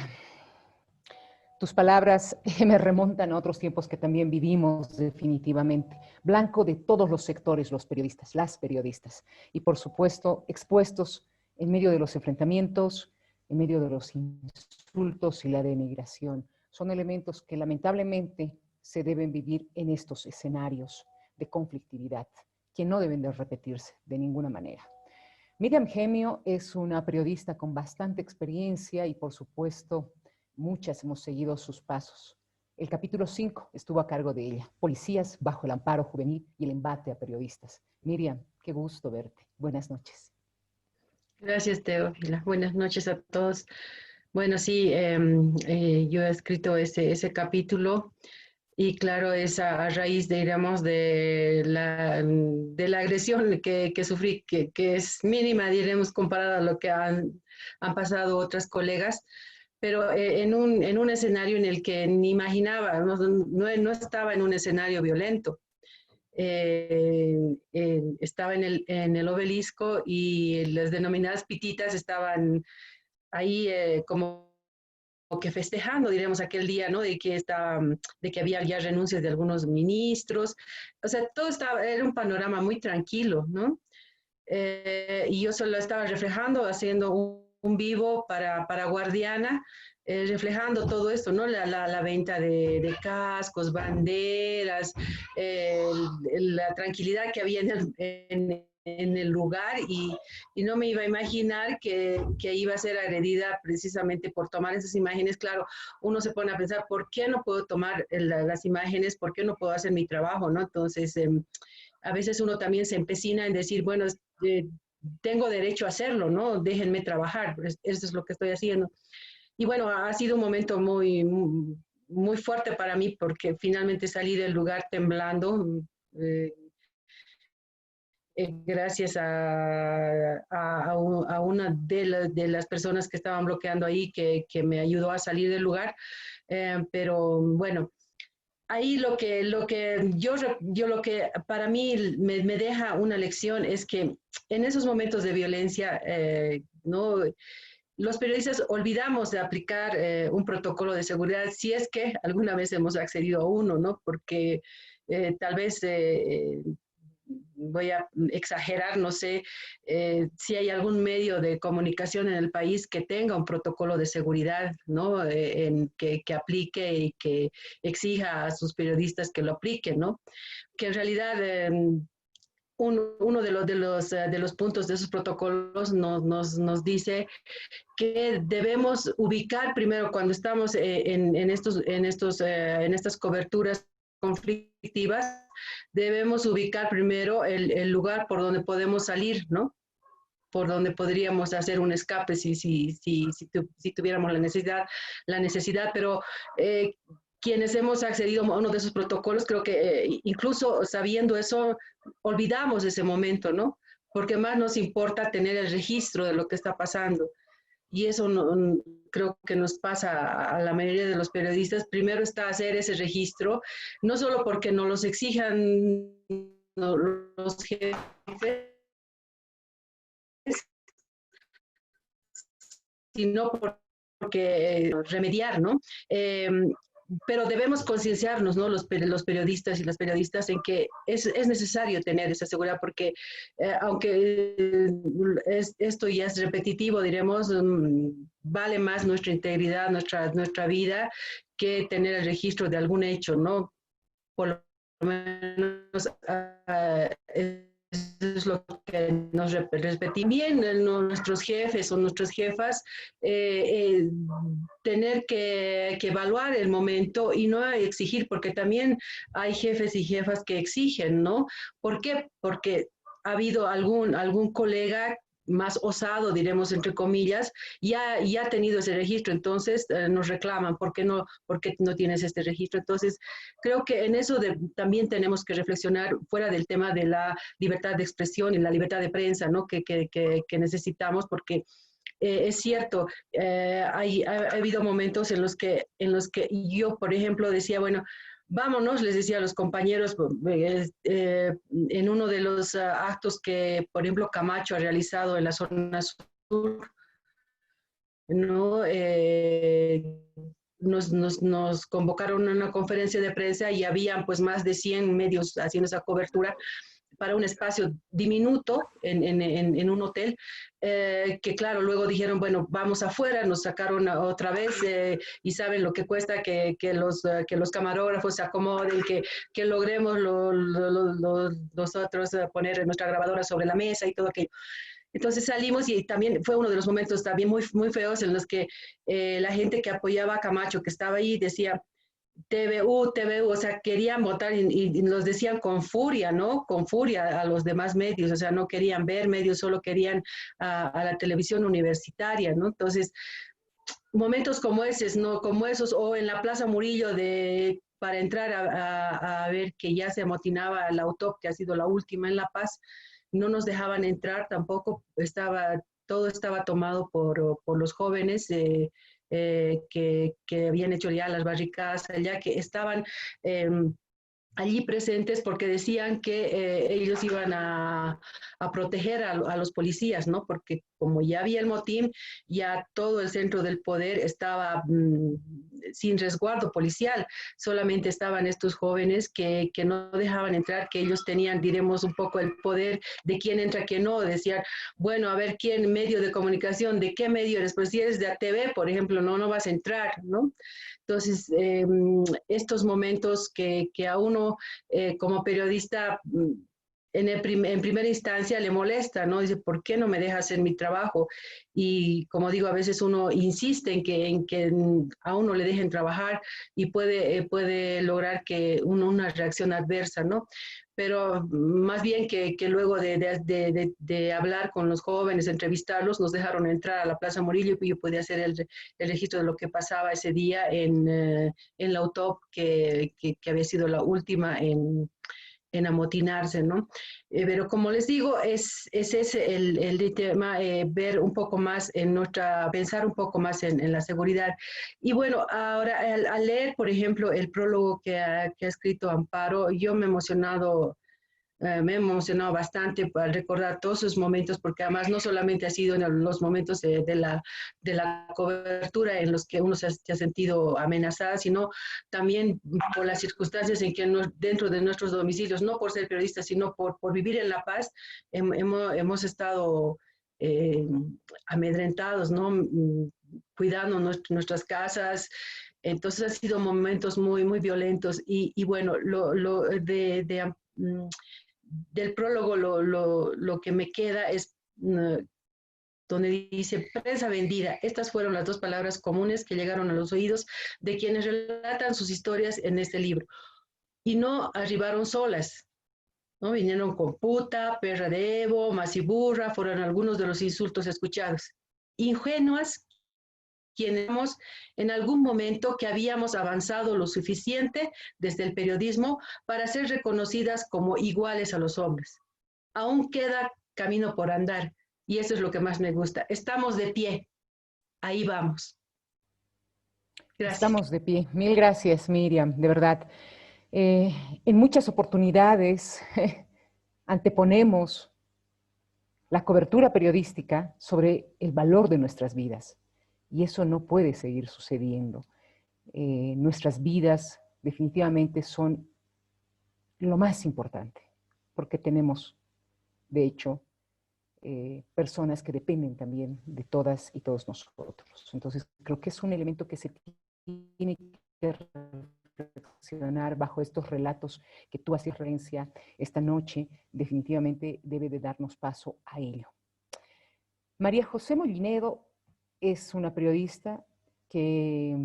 Tus palabras me remontan a otros tiempos que también vivimos definitivamente. Blanco de todos los sectores, los periodistas, las periodistas. Y por supuesto, expuestos en medio de los enfrentamientos, en medio de los insultos y la denigración. Son elementos que lamentablemente se deben vivir en estos escenarios de conflictividad que no deben de repetirse de ninguna manera. Miriam Gemio es una periodista con bastante experiencia y, por supuesto, muchas hemos seguido sus pasos. El capítulo 5 estuvo a cargo de ella, Policías bajo el amparo juvenil y el embate a periodistas. Miriam, qué gusto verte. Buenas noches. Gracias, Teófila. Buenas noches a todos. Bueno, sí, yo he escrito ese capítulo y claro, es a raíz, digamos, de la agresión que sufrí, que es mínima, diremos, comparada a lo que han pasado otras colegas, pero en un escenario en el que ni imaginaba, no estaba en un escenario violento. Estaba en el obelisco y las denominadas pititas estaban ahí como que festejando, diríamos, aquel día, ¿no? De que había ya renuncias de algunos ministros. O sea, era un panorama muy tranquilo, ¿no? Y yo solo estaba reflejando, haciendo un vivo para Guardiana, reflejando todo esto, ¿no? La venta de cascos, banderas, la tranquilidad que había en el lugar y no me iba a imaginar que iba a ser agredida precisamente por tomar esas imágenes. Claro, uno se pone a pensar, ¿por qué no puedo tomar las imágenes? ¿Por qué no puedo hacer mi trabajo, no? Entonces, a veces uno también se empecina en decir, bueno, tengo derecho a hacerlo, ¿no? Déjenme trabajar, eso es lo que estoy haciendo. Y bueno, ha sido un momento muy, muy fuerte para mí porque finalmente salí del lugar temblando, gracias a una de las personas que estaban bloqueando ahí que me ayudó a salir del lugar. Pero bueno, ahí lo que para mí me deja una lección es que en esos momentos de violencia, ¿no? Los periodistas olvidamos de aplicar un protocolo de seguridad si es que alguna vez hemos accedido a uno, ¿no? Porque tal vez voy a exagerar, no sé si hay algún medio de comunicación en el país que tenga un protocolo de seguridad, ¿no? Que aplique y que exija a sus periodistas que lo apliquen, ¿no? Que en realidad uno de los puntos de esos protocolos nos dice que debemos ubicar primero cuando estamos en estas coberturas conflictivas, debemos ubicar primero el lugar por donde podemos salir, ¿no? Por donde podríamos hacer un escape si tuviéramos la necesidad, pero quienes hemos accedido a uno de esos protocolos, creo que incluso sabiendo eso, olvidamos ese momento, ¿no? Porque más nos importa tener el registro de lo que está pasando. Y eso creo que nos pasa a la mayoría de los periodistas. Primero está hacer ese registro, no solo porque nos los exijan los jefes, sino porque remediar, ¿no? Pero debemos concienciarnos, ¿no? Los periodistas y las periodistas en que es necesario tener esa seguridad porque aunque esto ya es repetitivo, diremos, vale más nuestra integridad, nuestra vida que tener el registro de algún hecho, ¿no? Por lo menos eso es lo que nos repetimos. Bien, nuestros jefes o nuestras jefas tener que evaluar el momento y no exigir, porque también hay jefes y jefas que exigen, ¿no? ¿Por qué? Porque ha habido algún colega más osado, diremos entre comillas, ya ha tenido ese registro, entonces nos reclaman, ¿por qué no tienes este registro? Entonces, creo que en eso también tenemos que reflexionar fuera del tema de la libertad de expresión y la libertad de prensa, ¿no? que necesitamos, porque es cierto, ha habido momentos en los que yo, por ejemplo, decía, bueno, vámonos, les decía a los compañeros, en uno de los actos que, por ejemplo, Camacho ha realizado en la zona sur, ¿no? Nos convocaron a una conferencia de prensa y habían pues más de 100 medios haciendo esa cobertura. para un espacio diminuto en un hotel, que claro, luego dijeron, bueno, vamos afuera, nos sacaron otra vez y saben lo que cuesta que los camarógrafos se acomoden, que logremos nosotros poner nuestra grabadora sobre la mesa y todo aquello. Entonces salimos y también fue uno de los momentos también muy, muy feos en los que la gente que apoyaba a Camacho, que estaba ahí, decía, TVU, TVU, o sea, querían votar y nos decían con furia, ¿no? Con furia a los demás medios, o sea, no querían ver medios, solo querían a la televisión universitaria, ¿no? Entonces, momentos como esos, ¿no? Como esos, o en la Plaza Murillo para entrar a ver que ya se amotinaba la UTOP, que ha sido la última en La Paz, no nos dejaban entrar tampoco, todo estaba tomado por los jóvenes, que habían hecho ya las barricadas allá, que estaban allí presentes porque decían que ellos iban a proteger a los policías, ¿no? Porque como ya había el motín, ya todo el centro del poder estaba sin resguardo policial, solamente estaban estos jóvenes que no dejaban entrar, que ellos tenían, diremos, un poco el poder de quién entra, quién no, decían, bueno, a ver, ¿quién medio de comunicación? ¿De qué medio eres? Pues si eres de ATV, por ejemplo, no vas a entrar, ¿no? Entonces, estos momentos que a uno como periodista en primera instancia le molesta, ¿no? Dice, ¿por qué no me deja hacer mi trabajo? Y como digo, a veces uno insiste en que a uno le dejen trabajar y puede lograr que una reacción adversa, ¿no? Pero más bien que luego de hablar con los jóvenes, entrevistarlos, nos dejaron entrar a la Plaza Murillo y yo podía hacer el registro de lo que pasaba ese día en la UTOP, que había sido la última en amotinarse, ¿no? Pero como les digo, es ese el tema, ver un poco más pensar un poco más en la seguridad. Y bueno, ahora al leer, por ejemplo, el prólogo que ha escrito Amparo, yo me he emocionado bastante para recordar todos esos momentos, porque además no solamente ha sido en los momentos de la cobertura en los que uno se ha sentido amenazada, sino también por las circunstancias en que dentro de nuestros domicilios, no por ser periodistas, sino por vivir en La Paz, hemos estado amedrentados, ¿no? Cuidando nuestras casas. Entonces han sido momentos muy, muy violentos y bueno, del prólogo lo que me queda es donde dice prensa vendida. Estas fueron las dos palabras comunes que llegaron a los oídos de quienes relatan sus historias en este libro. Y no arribaron solas, ¿no? Vinieron con puta, perra de Evo, masiburra, fueron algunos de los insultos escuchados. Ingenuas quienes en algún momento que habíamos avanzado lo suficiente desde el periodismo para ser reconocidas como iguales a los hombres. Aún queda camino por andar y eso es lo que más me gusta. Estamos de pie, ahí vamos. Gracias. Estamos de pie. Mil gracias, Miriam, de verdad. En muchas oportunidades anteponemos la cobertura periodística sobre el valor de nuestras vidas. Y eso no puede seguir sucediendo. Nuestras vidas definitivamente son lo más importante, porque tenemos, de hecho, personas que dependen también de todas y todos nosotros. Entonces, creo que es un elemento que se tiene que reflexionar bajo estos relatos que tú hacías referencia esta noche, definitivamente debe de darnos paso a ello. María José Mollinedo es una periodista que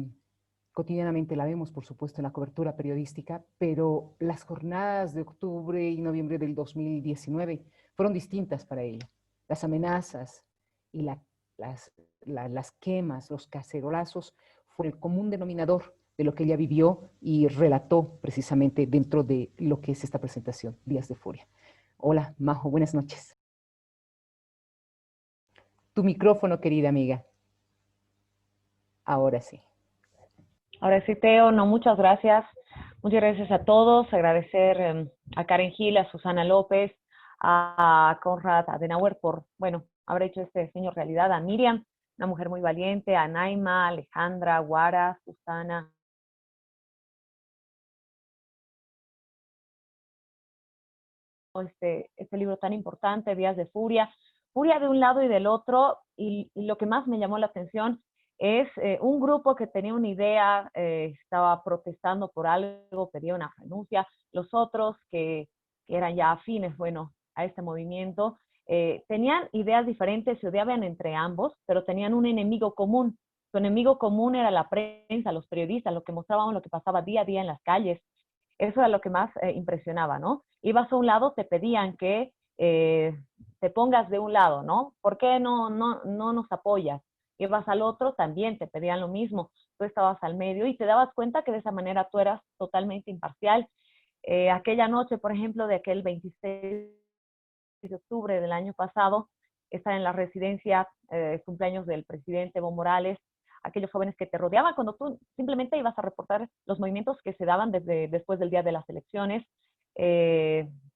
cotidianamente la vemos, por supuesto, en la cobertura periodística, pero las jornadas de octubre y noviembre del 2019 fueron distintas para ella. Las amenazas y las quemas, los cacerolazos, fue el común denominador de lo que ella vivió y relató precisamente dentro de lo que es esta presentación, Días de Furia. Hola, Majo, buenas noches. Tu micrófono, querida amiga. Ahora sí. Ahora sí, Teo, no, muchas gracias. Muchas gracias a todos. Agradecer a Karen Gil, a Susana López, a Konrad Adenauer por, bueno, haber hecho este sueño realidad, a Miriam, una mujer muy valiente, a Naima, Alejandra, Guara, Susana. este libro tan importante, Días de Furia. Furia de un lado y del otro, y lo que más me llamó la atención es un grupo que tenía una idea, estaba protestando por algo, pedía una renuncia, los otros que eran ya afines, bueno, a este movimiento, tenían ideas diferentes, se odiaban entre ambos, pero tenían un enemigo común. Su enemigo común era la prensa, los periodistas, lo que mostraban, lo que pasaba día a día en las calles. Eso era lo que más impresionaba, ¿no? Ibas a un lado, te pedían que te pongas de un lado, ¿no? ¿Por qué no nos apoyas? Ibas al otro, también te pedían lo mismo. Tú estabas al medio y te dabas cuenta que de esa manera tú eras totalmente imparcial. Aquella noche, por ejemplo, de aquel 26 de octubre del año pasado, está en la residencia, cumpleaños del presidente Evo Morales, aquellos jóvenes que te rodeaban cuando tú simplemente ibas a reportar los movimientos que se daban después del día de las elecciones,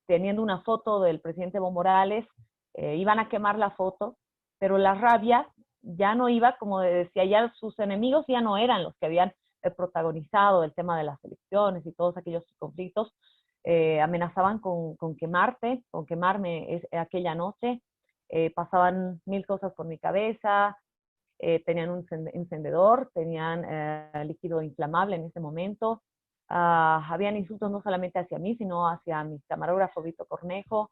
teniendo una foto del presidente Evo Morales, iban a quemar la foto, pero la rabia ya no iba, como decía, ya sus enemigos ya no eran los que habían protagonizado el tema de las elecciones y todos aquellos conflictos, amenazaban con quemarme aquella noche, pasaban mil cosas por mi cabeza, tenían un encendedor, tenían líquido inflamable en ese momento, habían insultos no solamente hacia mí, sino hacia mi camarógrafo Vito Cornejo,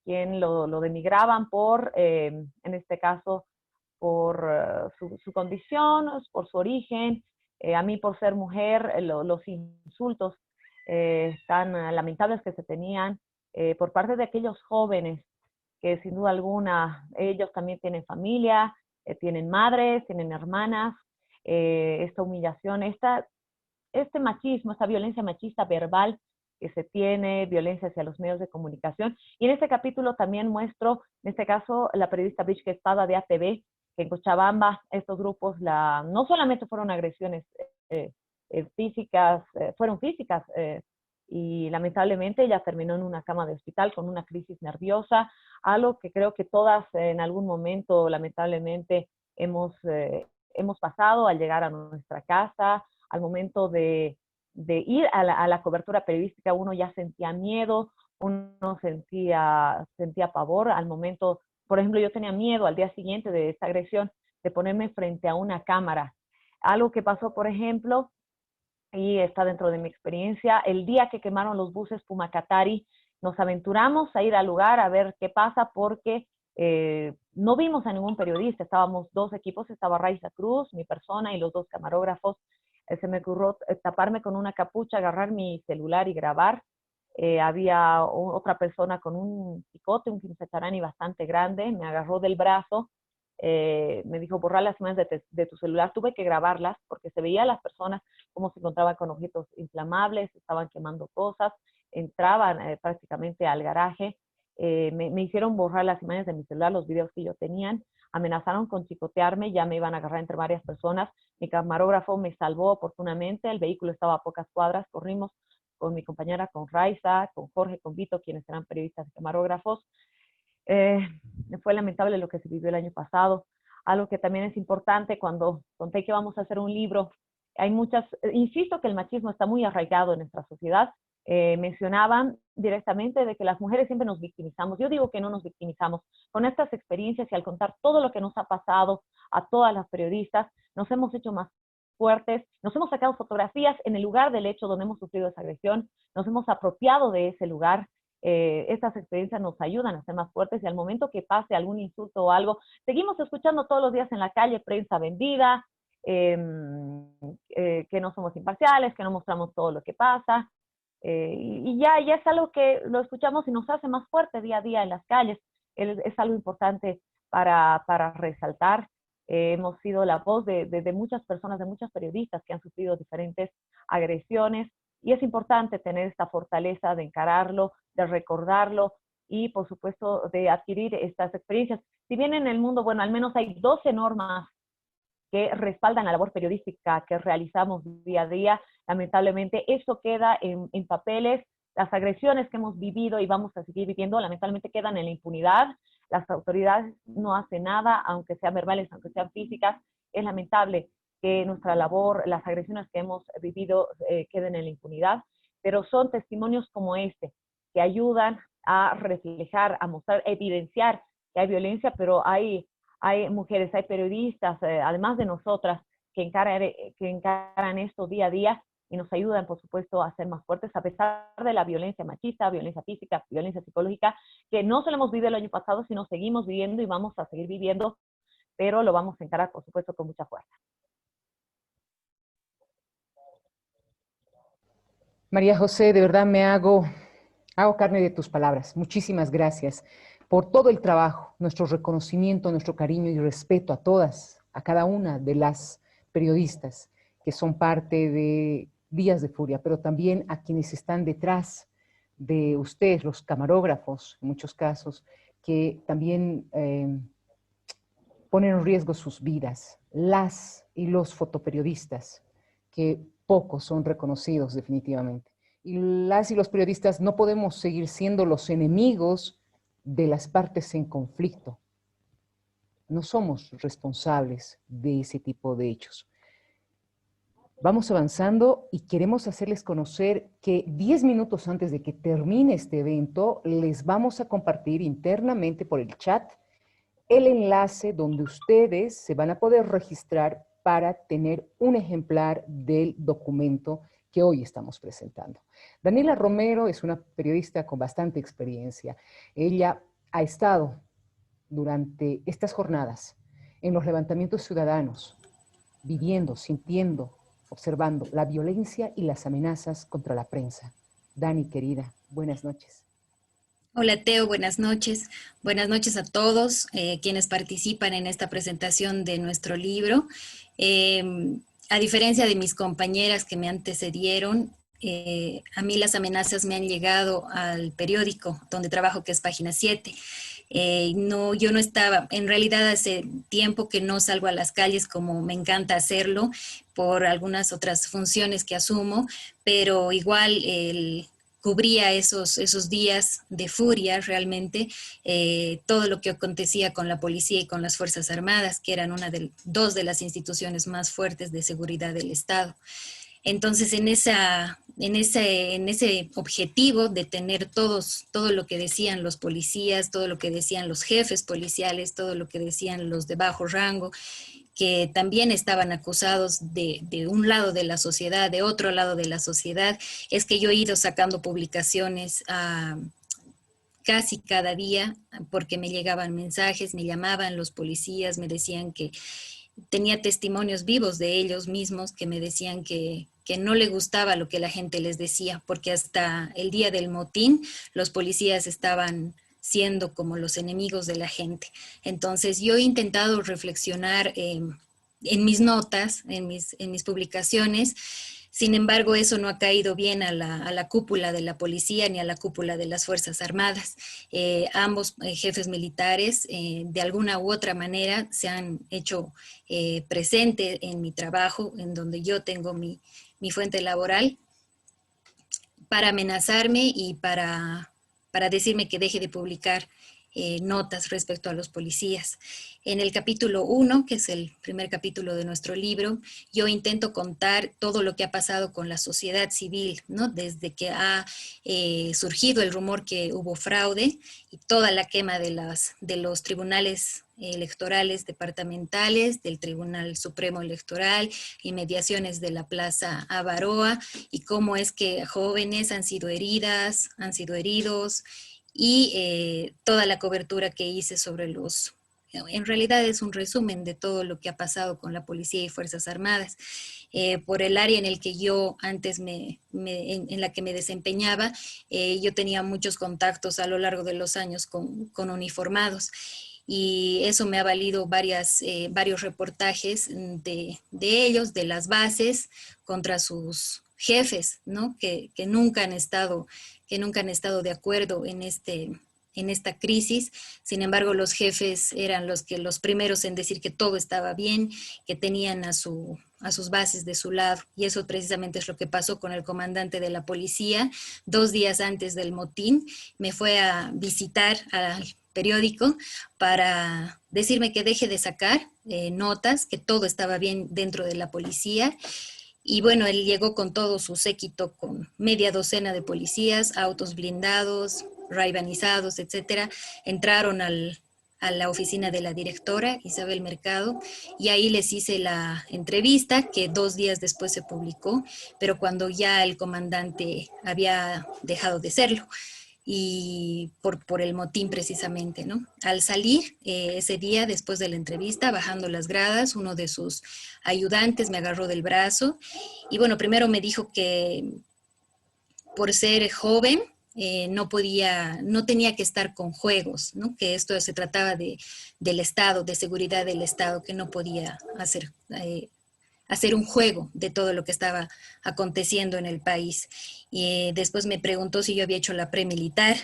quien lo denigraban por, en este caso, por su condición, por su origen, a mí por ser mujer, los insultos tan lamentables que se tenían por parte de aquellos jóvenes que sin duda alguna ellos también tienen familia, tienen madres, tienen hermanas, esta humillación, este machismo, esta violencia machista verbal que se tiene, violencia hacia los medios de comunicación. Y en este capítulo también muestro, en este caso, la periodista Brigitte Espada de ATV, que en Cochabamba estos grupos no solamente fueron agresiones físicas, fueron físicas, y lamentablemente ella terminó en una cama de hospital con una crisis nerviosa, algo que creo que todas en algún momento lamentablemente hemos pasado al llegar a nuestra casa, al momento de ir a la cobertura periodística. Uno ya sentía miedo, uno sentía pavor al momento. Por ejemplo, yo tenía miedo al día siguiente de esta agresión, de ponerme frente a una cámara. Algo que pasó, por ejemplo, y está dentro de mi experiencia, el día que quemaron los buses Pumacatari, nos aventuramos a ir al lugar a ver qué pasa, porque no vimos a ningún periodista, estábamos dos equipos, estaba Raiza Cruz, mi persona y los dos camarógrafos. Se me ocurrió taparme con una capucha, agarrar mi celular y grabar. Había otra persona con un picote, un quinzacharani bastante grande, me agarró del brazo, me dijo, borrar las imágenes de tu celular. Tuve que grabarlas porque se veía a las personas cómo se encontraban con objetos inflamables, estaban quemando cosas, entraban prácticamente al garaje. Me hicieron borrar las imágenes de mi celular, los videos que yo tenían, amenazaron con chicotearme, ya me iban a agarrar entre varias personas. Mi camarógrafo me salvó oportunamente, el vehículo estaba a pocas cuadras, corrimos con mi compañera, con Raiza, con Jorge, con Vito, quienes eran periodistas y camarógrafos. Fue lamentable lo que se vivió el año pasado. Algo que también es importante, cuando conté que vamos a hacer un libro, hay muchas, insisto que el machismo está muy arraigado en nuestra sociedad. Mencionaban directamente de que las mujeres siempre nos victimizamos. Yo digo que no nos victimizamos. Con estas experiencias y al contar todo lo que nos ha pasado a todas las periodistas, nos hemos hecho más fuertes, nos hemos sacado fotografías en el lugar del hecho donde hemos sufrido esa agresión, nos hemos apropiado de ese lugar. Estas experiencias nos ayudan a ser más fuertes, y al momento que pase algún insulto o algo, seguimos escuchando todos los días en la calle prensa vendida, que no somos imparciales, que no mostramos todo lo que pasa, y ya es algo que lo escuchamos y nos hace más fuerte día a día en las calles. Es algo importante para resaltar. Hemos sido la voz de muchas personas, de muchos periodistas que han sufrido diferentes agresiones, y es importante tener esta fortaleza de encararlo, de recordarlo y, por supuesto, de adquirir estas experiencias. Si bien en el mundo, bueno, al menos hay 12 normas que respaldan la labor periodística que realizamos día a día, lamentablemente eso queda en papeles. Las agresiones que hemos vivido y vamos a seguir viviendo, lamentablemente quedan en la impunidad. Las autoridades no hacen nada, aunque sean verbales, aunque sean físicas. Es lamentable que nuestra labor, las agresiones que hemos vivido queden en la impunidad, pero son testimonios como este que ayudan a reflejar, a mostrar, a evidenciar que hay violencia, pero hay mujeres, hay periodistas, además de nosotras, que encaran esto día a día y nos ayudan, por supuesto, a ser más fuertes, a pesar de la violencia machista, violencia física, violencia psicológica, que no solo hemos vivido el año pasado, sino seguimos viviendo y vamos a seguir viviendo, pero lo vamos a encarar, por supuesto, con mucha fuerza. María José, de verdad me hago carne de tus palabras. Muchísimas gracias por todo el trabajo, nuestro reconocimiento, nuestro cariño y respeto a todas, a cada una de las periodistas que son parte de Días de Furia, pero también a quienes están detrás de ustedes, los camarógrafos, en muchos casos, que también ponen en riesgo sus vidas, las y los fotoperiodistas, que pocos son reconocidos definitivamente. Y las y los periodistas no podemos seguir siendo los enemigos de las partes en conflicto. No somos responsables de ese tipo de hechos. Vamos avanzando y queremos hacerles conocer que 10 minutos antes de que termine este evento, les vamos a compartir internamente por el chat el enlace donde ustedes se van a poder registrar para tener un ejemplar del documento que hoy estamos presentando. Daniela Romero es una periodista con bastante experiencia. Ella ha estado durante estas jornadas en los levantamientos ciudadanos, viviendo, sintiendo, observando la violencia y las amenazas contra la prensa. Dani, querida, buenas noches. Hola Teo, buenas noches. Buenas noches a todos quienes participan en esta presentación de nuestro libro. A diferencia de mis compañeras que me antecedieron, a mí las amenazas me han llegado al periódico donde trabajo, que es Página 7. Yo no estaba, en realidad hace tiempo que no salgo a las calles como me encanta hacerlo por algunas otras funciones que asumo, pero igual cubría esos días de furia realmente, todo lo que acontecía con la policía y con las Fuerzas Armadas, que eran dos de las instituciones más fuertes de seguridad del Estado. Entonces, en ese objetivo de tener todo lo que decían los policías, todo lo que decían los jefes policiales, todo lo que decían los de bajo rango, que también estaban acusados de un lado de la sociedad, de otro lado de la sociedad, es que yo he ido sacando publicaciones casi cada día, porque me llegaban mensajes, me llamaban los policías, me decían que tenía testimonios vivos de ellos mismos que me decían que no le gustaba lo que la gente les decía, porque hasta el día del motín los policías estaban siendo como los enemigos de la gente. Entonces yo he intentado reflexionar en mis notas, en mis publicaciones. Sin embargo, eso no ha caído bien a la cúpula de la policía ni a la cúpula de las Fuerzas Armadas. Ambos jefes militares, de alguna u otra manera, se han hecho presente en mi trabajo, en donde yo tengo mi fuente laboral, para amenazarme y para decirme que deje de publicar notas respecto a los policías. En el capítulo 1, que es el primer capítulo de nuestro libro, yo intento contar todo lo que ha pasado con la sociedad civil, ¿no? Desde que ha surgido el rumor que hubo fraude y toda la quema de los tribunales electorales departamentales, del Tribunal Supremo Electoral, inmediaciones de la Plaza Avaroa, y cómo es que jóvenes han sido heridas, han sido heridos, y toda la cobertura que hice sobre en realidad es un resumen de todo lo que ha pasado con la policía y Fuerzas Armadas. Por el área en el que yo antes en la que me desempeñaba, yo tenía muchos contactos a lo largo de los años con uniformados, y eso me ha valido varios reportajes de ellos, de las bases, contra sus jefes, ¿no? que nunca han estado de acuerdo en esta crisis. Sin embargo, los jefes eran los primeros en decir que todo estaba bien, que tenían a sus bases de su lado, y eso precisamente es lo que pasó con el comandante de la policía. 2 días antes del motín me fue a visitar al periódico para decirme que deje de sacar notas, que todo estaba bien dentro de la policía. Y bueno, él llegó con todo su séquito, con media docena de policías, autos blindados, raibanizados, etcétera, entraron a la oficina de la directora, Isabel Mercado, y ahí les hice la entrevista que 2 días después se publicó, pero cuando ya el comandante había dejado de serlo, y por el motín precisamente, ¿no? Al salir ese día, después de la entrevista, bajando las gradas, uno de sus ayudantes me agarró del brazo, y bueno, primero me dijo que por ser joven, no tenía que estar con juegos, ¿no? Que esto se trataba del Estado, de seguridad del Estado, que no podía hacer un juego de todo lo que estaba aconteciendo en el país. Y después me preguntó si yo había hecho la premilitar.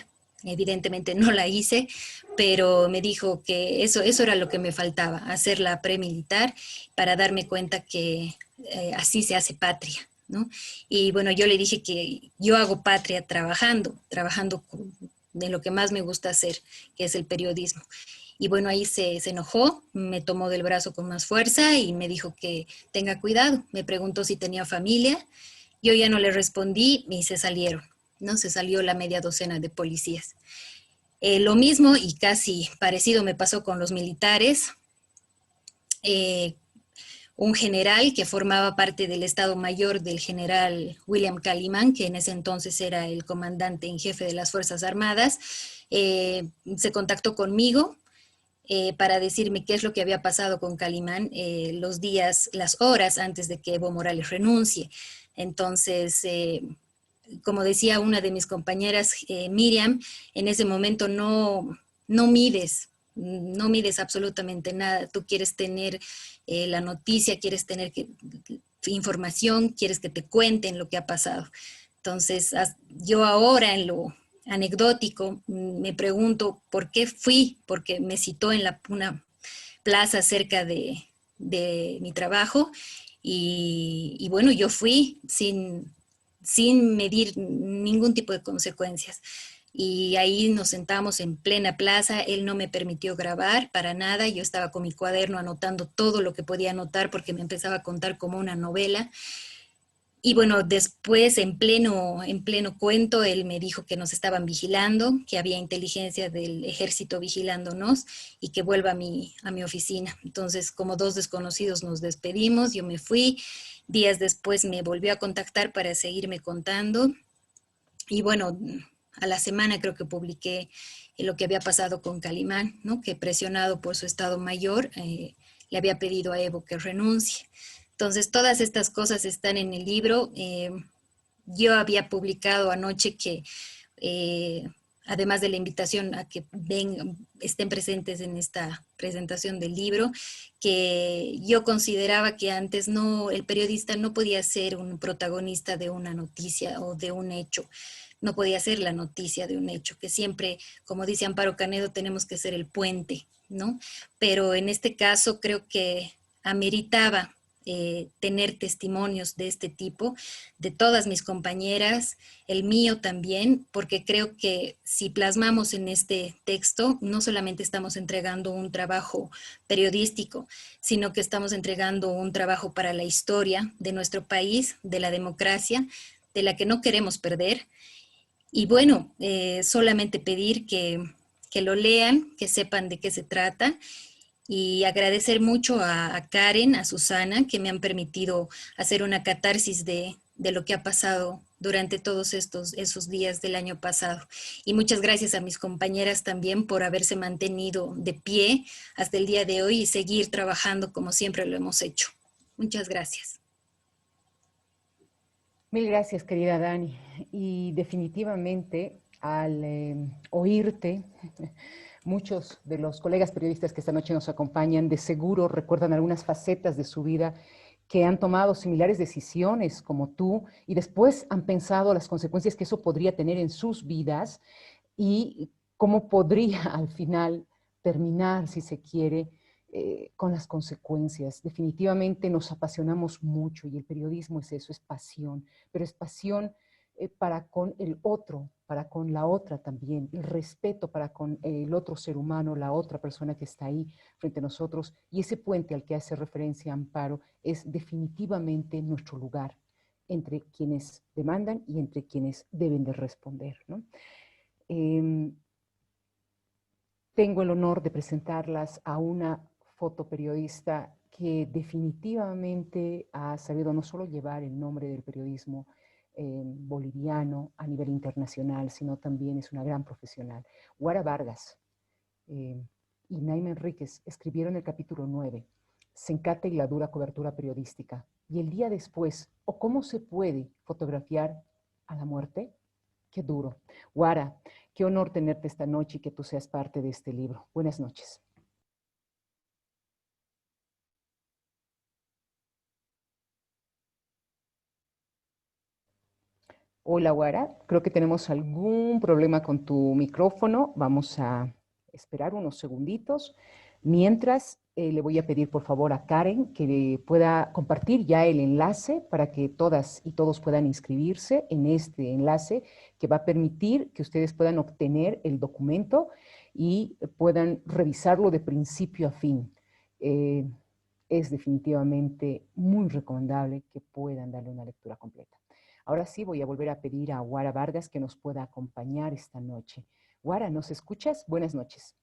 Evidentemente no la hice, pero me dijo que eso era lo que me faltaba, hacer la premilitar para darme cuenta que así se hace patria, ¿no? Y bueno, yo le dije que yo hago patria trabajando de lo que más me gusta hacer, que es el periodismo. Y bueno, ahí se enojó, me tomó del brazo con más fuerza y me dijo que tenga cuidado. Me preguntó si tenía familia. Yo ya no le respondí y se salieron, ¿no? Se salió la media docena de policías. Lo mismo y casi parecido me pasó con los militares. Un general que formaba parte del Estado Mayor del general William Calimán, que en ese entonces era el comandante en jefe de las Fuerzas Armadas, se contactó conmigo para decirme qué es lo que había pasado con Calimán las horas antes de que Evo Morales renuncie. Entonces, como decía una de mis compañeras, Miriam, en ese momento no mides absolutamente nada. Tú quieres tener la noticia, quieres tener información, quieres que te cuenten lo que ha pasado. Entonces, yo ahora en lo anecdótico me pregunto por qué fui, porque me citó en una plaza cerca de mi trabajo y bueno, yo fui sin medir ningún tipo de consecuencias. Y ahí nos sentamos en plena plaza, él no me permitió grabar para nada, yo estaba con mi cuaderno anotando todo lo que podía anotar porque me empezaba a contar como una novela. Y bueno, después en pleno cuento, él me dijo que nos estaban vigilando, que había inteligencia del ejército vigilándonos y que vuelva a mi oficina. Entonces, como 2 desconocidos nos despedimos, yo me fui. Días después me volvió a contactar para seguirme contando. Y bueno, a la semana creo que publiqué lo que había pasado con Calimán, ¿no? Que presionado por su Estado Mayor, le había pedido a Evo que renuncie. Entonces, todas estas cosas están en el libro. Yo había publicado anoche que, además de la invitación a que estén presentes en esta presentación del libro, que yo consideraba que antes el periodista no podía ser un protagonista de una noticia o de un hecho. No podía ser la noticia de un hecho, que siempre, como dice Amparo Canedo, tenemos que ser el puente, ¿no? Pero en este caso creo que ameritaba tener testimonios de este tipo, de todas mis compañeras, el mío también, porque creo que si plasmamos en este texto, no solamente estamos entregando un trabajo periodístico, sino que estamos entregando un trabajo para la historia de nuestro país, de la democracia, de la que no queremos perder. Y bueno, solamente pedir que lo lean, que sepan de qué se trata y agradecer mucho a Karen, a Susana, que me han permitido hacer una catarsis de lo que ha pasado durante todos esos días del año pasado. Y muchas gracias a mis compañeras también por haberse mantenido de pie hasta el día de hoy y seguir trabajando como siempre lo hemos hecho. Muchas gracias. Mil gracias, querida Dani. Y definitivamente, al oírte, muchos de los colegas periodistas que esta noche nos acompañan de seguro recuerdan algunas facetas de su vida que han tomado similares decisiones como tú y después han pensado las consecuencias que eso podría tener en sus vidas y cómo podría al final terminar, si se quiere, con las consecuencias. Definitivamente nos apasionamos mucho y el periodismo es eso, es pasión, pero es pasión para con el otro, para con la otra también, el respeto para con el otro ser humano, la otra persona que está ahí frente a nosotros, y ese puente al que hace referencia Amparo es definitivamente nuestro lugar entre quienes demandan y entre quienes deben de responder, ¿no? Tengo el honor de presentarlas a una fotoperiodista que definitivamente ha sabido no solo llevar el nombre del periodismo boliviano a nivel internacional, sino también es una gran profesional. Guara Vargas y Naima Enríquez escribieron el capítulo 9, Sencate y la dura cobertura periodística. Y el día después, o cómo se puede fotografiar a la muerte. Qué duro. Guara, qué honor tenerte esta noche y que tú seas parte de este libro. Buenas noches. Hola, Guara. Creo que tenemos algún problema con tu micrófono. Vamos a esperar unos segunditos. Mientras, le voy a pedir por favor a Karen que pueda compartir ya el enlace para que todas y todos puedan inscribirse en este enlace que va a permitir que ustedes puedan obtener el documento y puedan revisarlo de principio a fin. Es definitivamente muy recomendable que puedan darle una lectura completa. Ahora sí voy a volver a pedir a Guara Vargas que nos pueda acompañar esta noche. Guara, ¿nos escuchas? Buenas noches.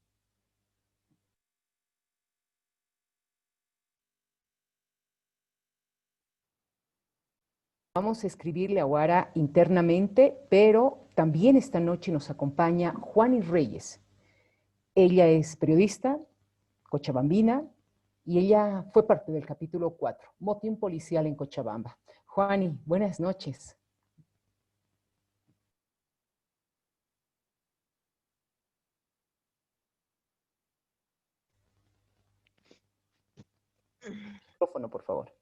Vamos a escribirle a Guara internamente, pero también esta noche nos acompaña Juani Reyes. Ella es periodista, cochabambina, y ella fue parte del capítulo 4, Motín policial en Cochabamba. Juani, buenas noches. Micrófono, por favor.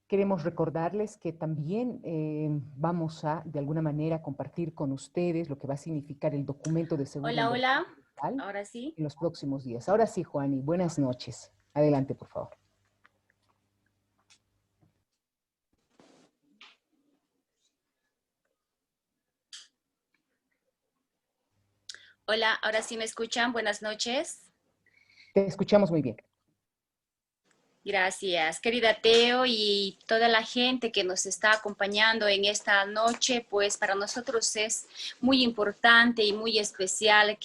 Queremos recordarles que también vamos a, de alguna manera, compartir con ustedes lo que va a significar el documento de seguridad. Hola, hola. Ahora sí. En los próximos días. Ahora sí, Juani, buenas noches. Adelante, por favor. Hola, ahora sí me escuchan. Buenas noches. Te escuchamos muy bien. Gracias, querida Teo y toda la gente que nos está acompañando en esta noche, pues para nosotros es muy importante y muy especial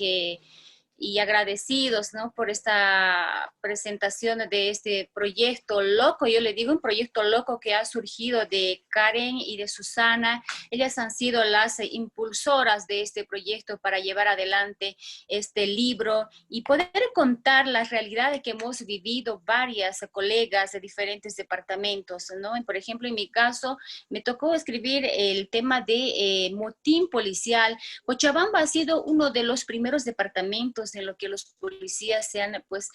y agradecidos, ¿no?, por esta presentación de este proyecto loco. Yo le digo un proyecto loco que ha surgido de Karen y de Susana. Ellas han sido las impulsoras de este proyecto para llevar adelante este libro y poder contar las realidades que hemos vivido varias colegas de diferentes departamentos, ¿no? Por ejemplo, en mi caso, me tocó escribir el tema de motín policial. Cochabamba ha sido uno de los primeros departamentos en lo que los policías se han pues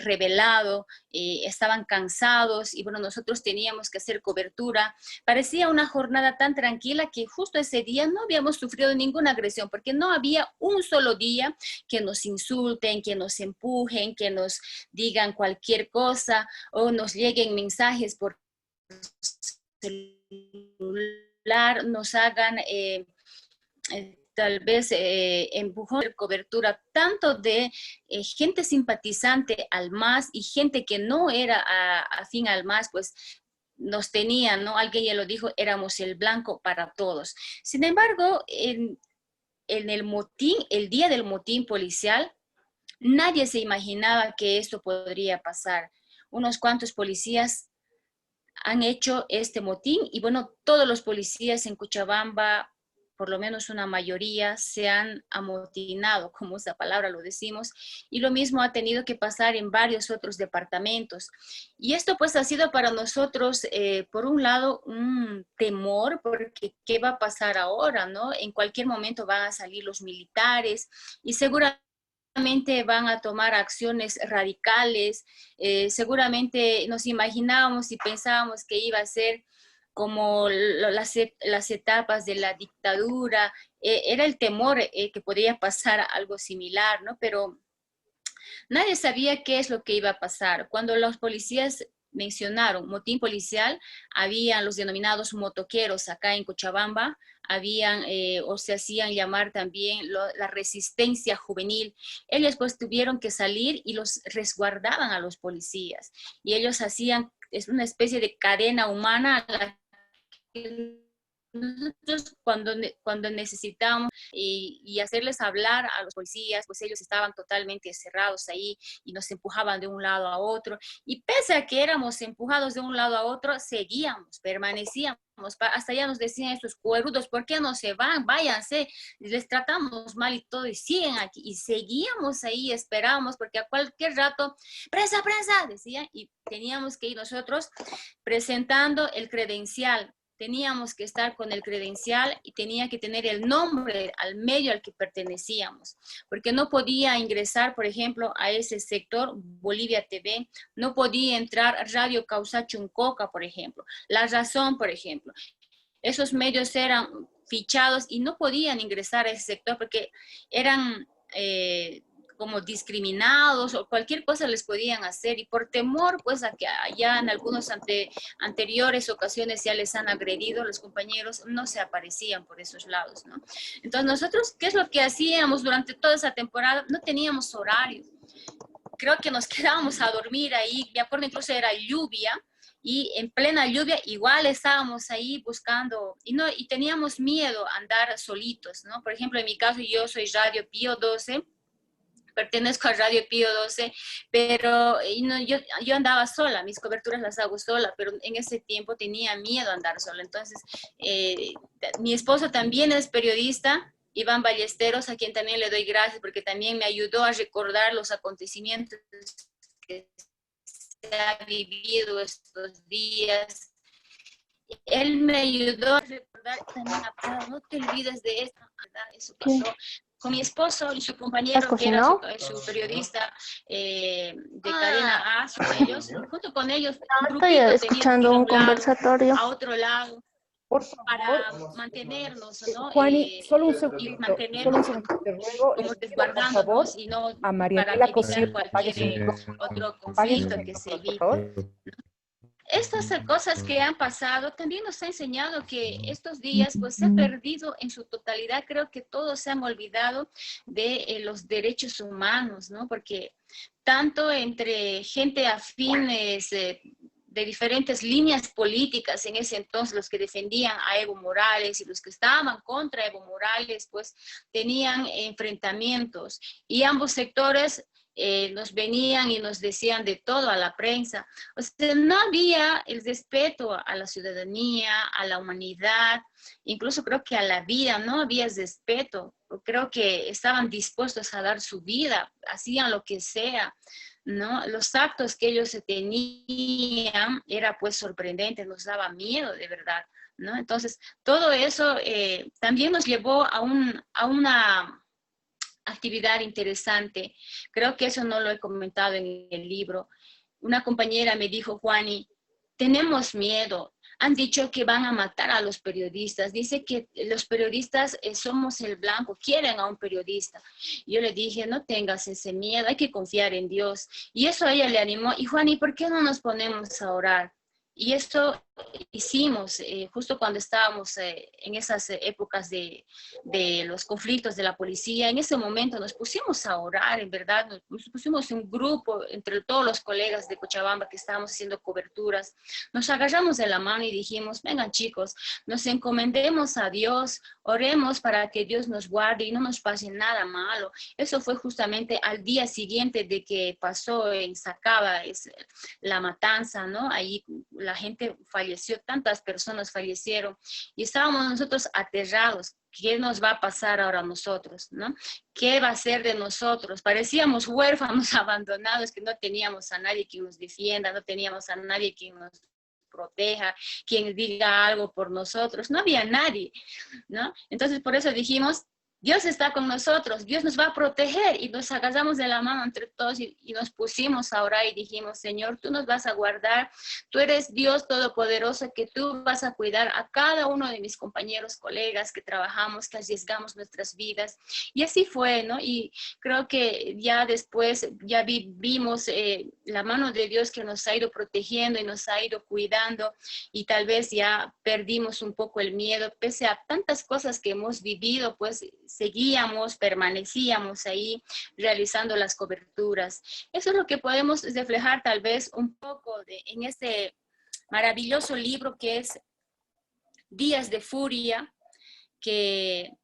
rebelado, estaban cansados y bueno, nosotros teníamos que hacer cobertura. Parecía una jornada tan tranquila que justo ese día no habíamos sufrido ninguna agresión porque no había un solo día que nos insulten, que nos empujen, que nos digan cualquier cosa o nos lleguen mensajes por celular, nos hagan tal vez empujón de cobertura tanto de gente simpatizante al MAS y gente que no era afín al MAS, pues nos tenían, ¿no? Alguien ya lo dijo, éramos el blanco para todos. Sin embargo, en el motín, el día del motín policial, nadie se imaginaba que esto podría pasar. Unos cuantos policías han hecho este motín y bueno, todos los policías en Cochabamba, por lo menos una mayoría, se han amotinado, como esa palabra lo decimos, y lo mismo ha tenido que pasar en varios otros departamentos. Y esto pues ha sido para nosotros, por un lado, un temor, porque ¿qué va a pasar ahora, no? En cualquier momento van a salir los militares y seguramente van a tomar acciones radicales, seguramente nos imaginábamos y pensábamos que iba a ser como las etapas de la dictadura, era el temor que podría pasar algo similar, ¿no? Pero nadie sabía qué es lo que iba a pasar. Cuando los policías mencionaron motín policial, habían los denominados motoqueros acá en Cochabamba, habían o se hacían llamar también la resistencia juvenil. Ellos pues tuvieron que salir y los resguardaban a los policías y ellos hacían, es una especie de cadena humana a la nosotros cuando necesitamos y hacerles hablar a los policías, pues ellos estaban totalmente cerrados ahí y nos empujaban de un lado a otro. Y pese a que éramos empujados de un lado a otro, seguíamos, permanecíamos. Hasta ya nos decían estos cuerudos, ¿por qué no se van? Váyanse, les tratamos mal y todo, y siguen aquí. Y seguíamos ahí, esperábamos, porque a cualquier rato, prensa, prensa, decían, y teníamos que ir nosotros presentando el credencial. Teníamos que estar con el credencial y tenía que tener el nombre al medio al que pertenecíamos, porque no podía ingresar, por ejemplo, a ese sector Bolivia TV, no podía entrar Radio Causa Chuncoca, por ejemplo, La Razón, por ejemplo. Esos medios eran fichados y no podían ingresar a ese sector porque eran como discriminados o cualquier cosa les podían hacer, y por temor pues a que ya en algunos anteriores ocasiones ya les han agredido, los compañeros no se aparecían por esos lados, ¿no? Entonces nosotros, ¿qué es lo que hacíamos durante toda esa temporada? No teníamos horario, creo que nos quedábamos a dormir ahí, me acuerdo incluso era lluvia, y en plena lluvia igual estábamos ahí buscando, y teníamos miedo a andar solitos, ¿no? Por ejemplo, en mi caso yo soy Radio Pío 12, pertenezco a Radio Pío 12, pero no, yo andaba sola, mis coberturas las hago sola, pero en ese tiempo tenía miedo a andar sola. Entonces, mi esposo también es periodista, Iván Ballesteros, a quien también le doy gracias, porque también me ayudó a recordar los acontecimientos que se ha vivido estos días. Él me ayudó a recordar también, no te olvides de esto, eso pasó. Con mi esposo y su compañero, que era su periodista de cadena A, ellos, junto con ellos, estoy escuchando un conversatorio. A otro lado, por favor, para mantenernos, ¿no? Juani, solo un segundo, y mantenernos te ruego, como por favor, resguardándonos y no a María para Ela evitar Cosío, cualquier otro conflicto que se vive. Estas cosas que han pasado también nos ha enseñado que estos días pues se ha perdido en su totalidad. Creo que todos se han olvidado de los derechos humanos, ¿no? Porque tanto entre gente afines de diferentes líneas políticas en ese entonces, los que defendían a Evo Morales y los que estaban contra Evo Morales, pues tenían enfrentamientos, y ambos sectores nos venían y nos decían de todo a la prensa. O sea, no había el respeto a la ciudadanía, a la humanidad, incluso creo que a la vida, no había respeto. Creo que estaban dispuestos a dar su vida, hacían lo que sea, ¿no? Los actos que ellos tenían era pues sorprendente, nos daba miedo de verdad, ¿no? Entonces, todo eso también nos llevó a una actividad interesante. Creo que eso no lo he comentado en el libro. Una compañera me dijo, Juani, tenemos miedo. Han dicho que van a matar a los periodistas. Dice que los periodistas somos el blanco, quieren a un periodista. Yo le dije, no tengas ese miedo, hay que confiar en Dios. Y eso a ella le animó. Y Juani, ¿por qué no nos ponemos a orar? Y esto hicimos justo cuando estábamos en esas épocas de los conflictos de la policía. En ese momento nos pusimos a orar, en verdad, nos pusimos un grupo entre todos los colegas de Cochabamba que estábamos haciendo coberturas. Nos agarramos de la mano y dijimos, vengan chicos, nos encomendemos a Dios, oremos para que Dios nos guarde y no nos pase nada malo. Eso fue justamente al día siguiente de que pasó en Sacaba la matanza, ¿no? Ahí la gente falleció, tantas personas fallecieron y estábamos nosotros aterrados. ¿Qué nos va a pasar ahora a nosotros, no? ¿Qué va a ser de nosotros? Parecíamos huérfanos abandonados, que no teníamos a nadie que nos defienda, no teníamos a nadie que nos proteja, quien diga algo por nosotros. No había nadie, ¿no? Entonces por eso dijimos, Dios está con nosotros, Dios nos va a proteger, y nos agarramos de la mano entre todos y nos pusimos a orar y dijimos, Señor, tú nos vas a guardar, tú eres Dios todopoderoso, que tú vas a cuidar a cada uno de mis compañeros, colegas que trabajamos, que arriesgamos nuestras vidas. Y así fue, ¿no? Y creo que ya después ya vimos la mano de Dios que nos ha ido protegiendo y nos ha ido cuidando, y tal vez ya perdimos un poco el miedo, pese a tantas cosas que hemos vivido, pues seguíamos, permanecíamos ahí realizando las coberturas. Eso es lo que podemos reflejar tal vez un poco en este maravilloso libro que es Días de Furia, que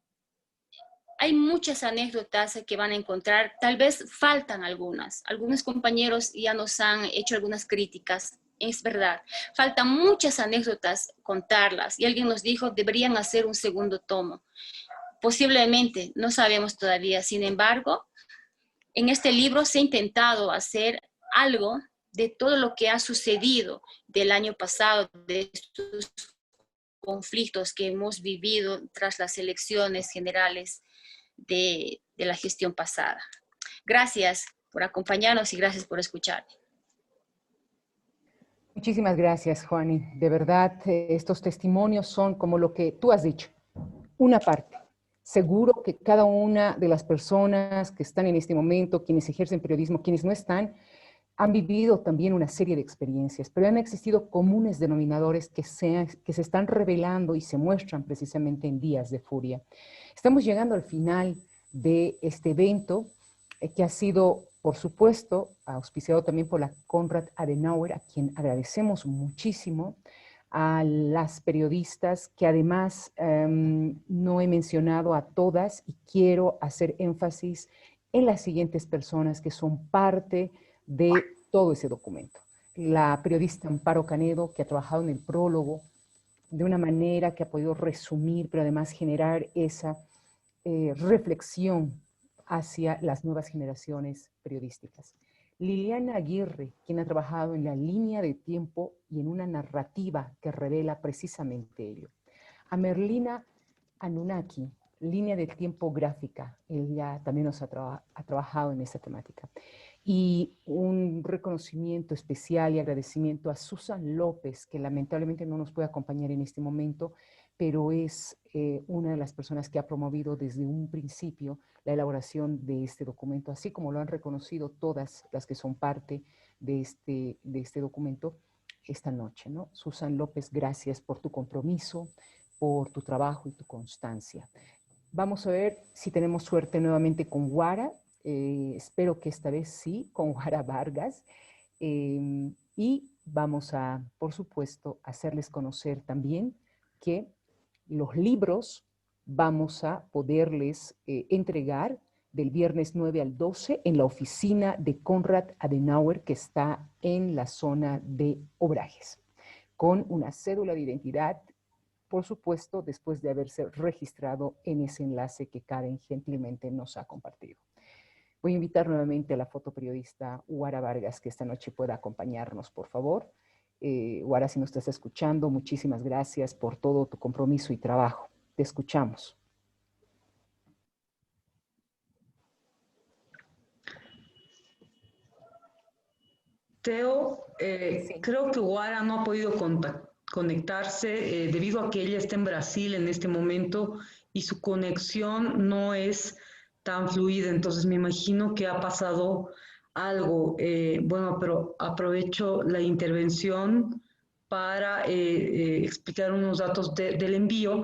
hay muchas anécdotas que van a encontrar, tal vez faltan algunas. Algunos compañeros ya nos han hecho algunas críticas, es verdad. Faltan muchas anécdotas contarlas y alguien nos dijo, deberían hacer un segundo tomo. Posiblemente, no sabemos todavía. Sin embargo, en este libro se ha intentado hacer algo de todo lo que ha sucedido del año pasado, de estos conflictos que hemos vivido tras las elecciones generales de la gestión pasada. Gracias por acompañarnos y gracias por escuchar. Muchísimas gracias, Juani. De verdad, estos testimonios son como lo que tú has dicho, una parte. Seguro que cada una de las personas que están en este momento, quienes ejercen periodismo, quienes no están, han vivido también una serie de experiencias, pero han existido comunes denominadores que se están revelando y se muestran precisamente en Días de Furia. Estamos llegando al final de este evento, que ha sido, por supuesto, auspiciado también por la Konrad Adenauer, a quien agradecemos muchísimo, a las periodistas, que además no he mencionado a todas y quiero hacer énfasis en las siguientes personas que son parte de todo ese documento. La periodista Amparo Canedo, que ha trabajado en el prólogo de una manera que ha podido resumir, pero además generar esa reflexión hacia las nuevas generaciones periodísticas. Liliana Aguirre, quien ha trabajado en la línea de tiempo y en una narrativa que revela precisamente ello. A Merlina Anunnaki, línea de tiempo gráfica, ella también nos ha trabajado en esa temática. Y un reconocimiento especial y agradecimiento a Susan López, que lamentablemente no nos puede acompañar en este momento, pero es una de las personas que ha promovido desde un principio la elaboración de este documento, así como lo han reconocido todas las que son parte de este documento esta noche, ¿no? Susan López, gracias por tu compromiso, por tu trabajo y tu constancia. Vamos a ver si tenemos suerte nuevamente con Guara. Espero que esta vez sí, con Guara Vargas. Y vamos a, por supuesto, hacerles conocer también que los libros vamos a poderles entregar del viernes 9 al 12 en la oficina de Konrad Adenauer, que está en la zona de Obrajes, con una cédula de identidad, por supuesto, después de haberse registrado en ese enlace que Karen gentilmente nos ha compartido. Voy a invitar nuevamente a la fotoperiodista Guara Vargas que esta noche pueda acompañarnos, por favor. Guara, si nos estás escuchando, muchísimas gracias por todo tu compromiso y trabajo. Te escuchamos. Teo, Sí. creo que Guara no ha podido conectarse debido a que ella está en Brasil en este momento y su conexión no es tan fluida, entonces me imagino que ha pasado algo. Bueno, pero aprovecho la intervención para explicar unos datos del envío.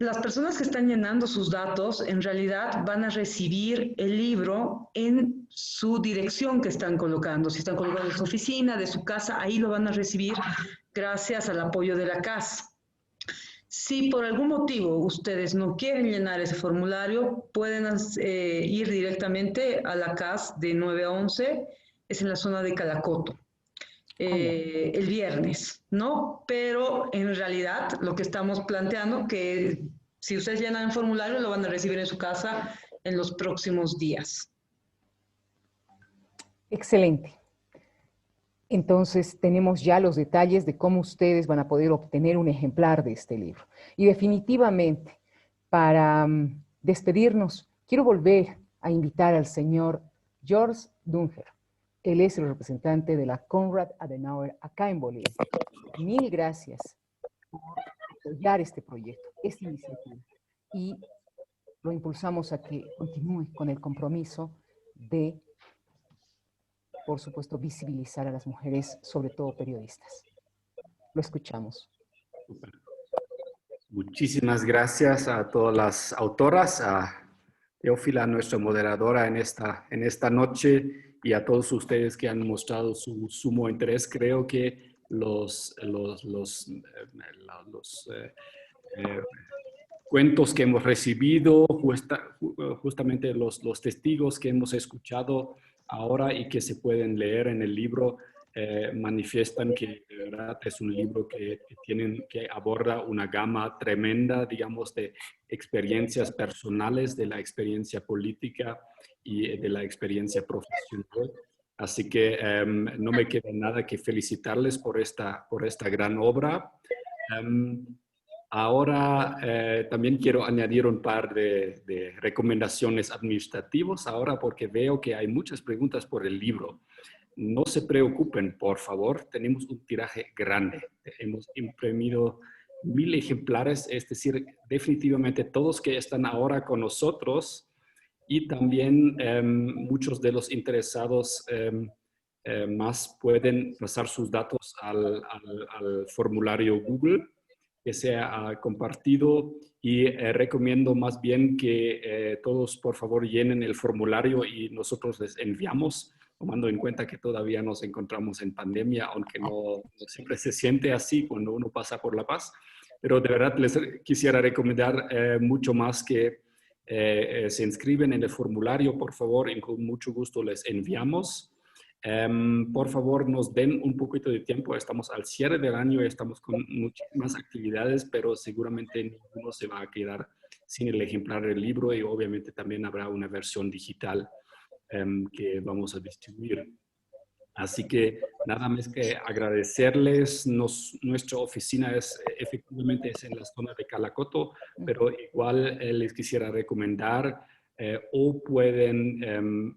Las personas que están llenando sus datos en realidad van a recibir el libro en su dirección que están colocando. Si están colocando en su oficina, de su casa, ahí lo van a recibir gracias al apoyo de la CAS. Si por algún motivo ustedes no quieren llenar ese formulario, pueden ir directamente a la CAS de 9 a 11, es en la zona de Calacoto. El viernes, ¿no? Pero en realidad lo que estamos planteando que si ustedes llenan el formulario lo van a recibir en su casa en los próximos días. Excelente. Entonces tenemos ya los detalles de cómo ustedes van a poder obtener un ejemplar de este libro. Y definitivamente, para despedirnos, quiero volver a invitar al señor George Dunger. Él es el representante de la Konrad Adenauer acá en Bolivia. Mil gracias por apoyar este proyecto, esta iniciativa. Y lo impulsamos a que continúe con el compromiso de, por supuesto, visibilizar a las mujeres, sobre todo periodistas. Lo escuchamos. Muchísimas gracias a todas las autoras, a Teófila, nuestra moderadora en esta noche, y a todos ustedes que han mostrado su sumo interés. Creo que los cuentos que hemos recibido, justamente los testigos que hemos escuchado ahora y que se pueden leer en el libro, manifiestan que de verdad es un libro que aborda una gama tremenda, digamos, de experiencias personales, de la experiencia política y de la experiencia profesional. Así que no me queda nada que felicitarles por esta gran obra. Ahora también quiero añadir un par de recomendaciones administrativas ahora porque veo que hay muchas preguntas por el libro. No se preocupen, por favor, tenemos un tiraje grande. Hemos imprimido 1000 ejemplares, es decir, definitivamente todos que están ahora con nosotros y también muchos de los interesados más pueden pasar sus datos al formulario Google que sea compartido y recomiendo más bien que todos por favor llenen el formulario y nosotros les enviamos, tomando en cuenta que todavía nos encontramos en pandemia, aunque no siempre se siente así cuando uno pasa por la paz. Pero de verdad les quisiera recomendar mucho más que se inscriben en el formulario, por favor, y con mucho gusto les enviamos. Por favor, nos den un poquito de tiempo. Estamos al cierre del año y estamos con muchísimas actividades, pero seguramente ninguno se va a quedar sin el ejemplar del libro y obviamente también habrá una versión digital que vamos a distribuir. Así que nada más que agradecerles. Nuestra oficina efectivamente es en la zona de Calacoto, pero igual les quisiera recomendar o pueden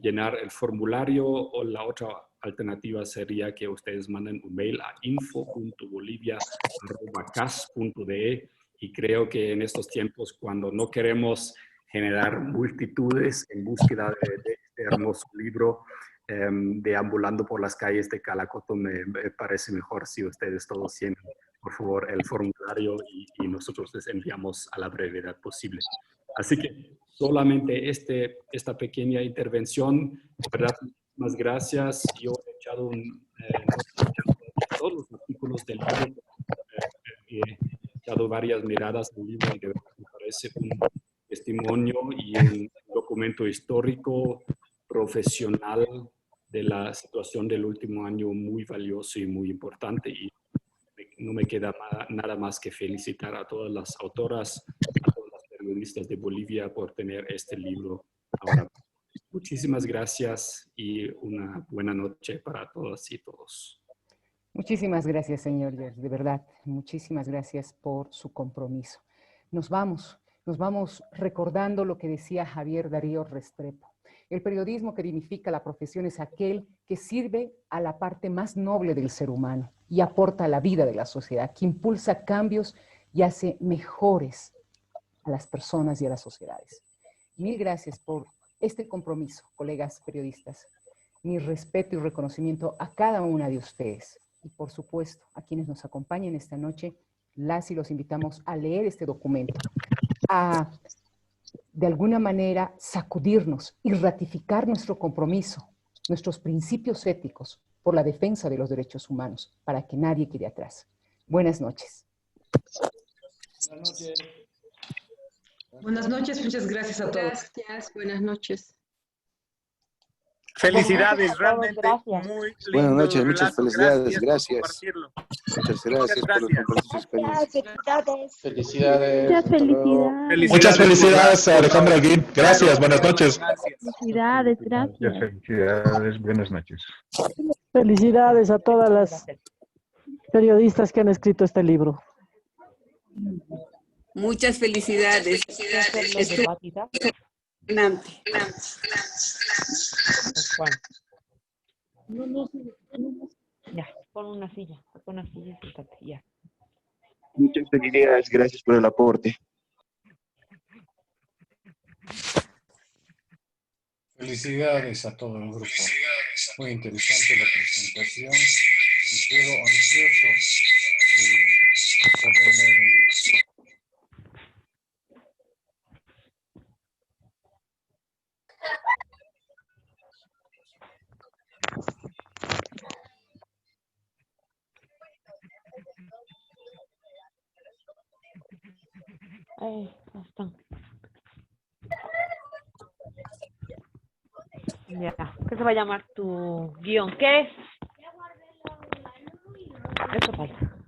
llenar el formulario o la otra alternativa sería que ustedes manden un mail a info.bolivia@cas.de y creo que en estos tiempos cuando no queremos generar multitudes en búsqueda de este hermoso libro, deambulando por las calles de Calacoto, me parece mejor si ustedes todos llenan, por favor, el formulario y nosotros les enviamos a la brevedad posible. Así que solamente esta pequeña intervención, de verdad, muchas gracias. Yo he echado todos los artículos del libro, he echado varias miradas al libro y de verdad me parece un testimonio y un documento histórico, profesional, de la situación del último año muy valioso y muy importante y no me queda nada más que felicitar a todas las autoras, a todas las periodistas de Bolivia por tener este libro ahora. Muchísimas gracias y una buena noche para todas y todos. Muchísimas gracias, señor Gers, de verdad, muchísimas gracias por su compromiso. Nos vamos recordando lo que decía Javier Darío Restrepo. El periodismo que dignifica la profesión es aquel que sirve a la parte más noble del ser humano y aporta a la vida de la sociedad, que impulsa cambios y hace mejores a las personas y a las sociedades. Mil gracias por este compromiso, colegas periodistas. Mi respeto y reconocimiento a cada una de ustedes y, por supuesto, a quienes nos acompañan esta noche. Las y los invitamos a leer este documento, a de alguna manera sacudirnos y ratificar nuestro compromiso, nuestros principios éticos por la defensa de los derechos humanos, para que nadie quede atrás. Buenas noches. Buenas noches. Buenas noches, muchas gracias a todos. Gracias, buenas noches. Felicidades, realmente muy lindo. Buenas noches, relato. muchas felicidades, Gracias. Muchas gracias por compartir sus experiencias. Felicidades. Muchas felicidades. Muchas felicidades a Alejandra Alguín. Gracias, buenas noches. Felicidades, gracias. Felicidades, buenas noches. Felicidades a todas las periodistas que han escrito este libro. Muchas felicidades. Ya, pon una silla y siéntate, ya. Muchas felicidades, gracias por el aporte. Felicidades a todo el grupo. Muy interesante la presentación y quedo ansioso de poder leer el libro. Ahí están. Ya, ¿qué se va a llamar tu guión? ¿Qué es? Eso falta.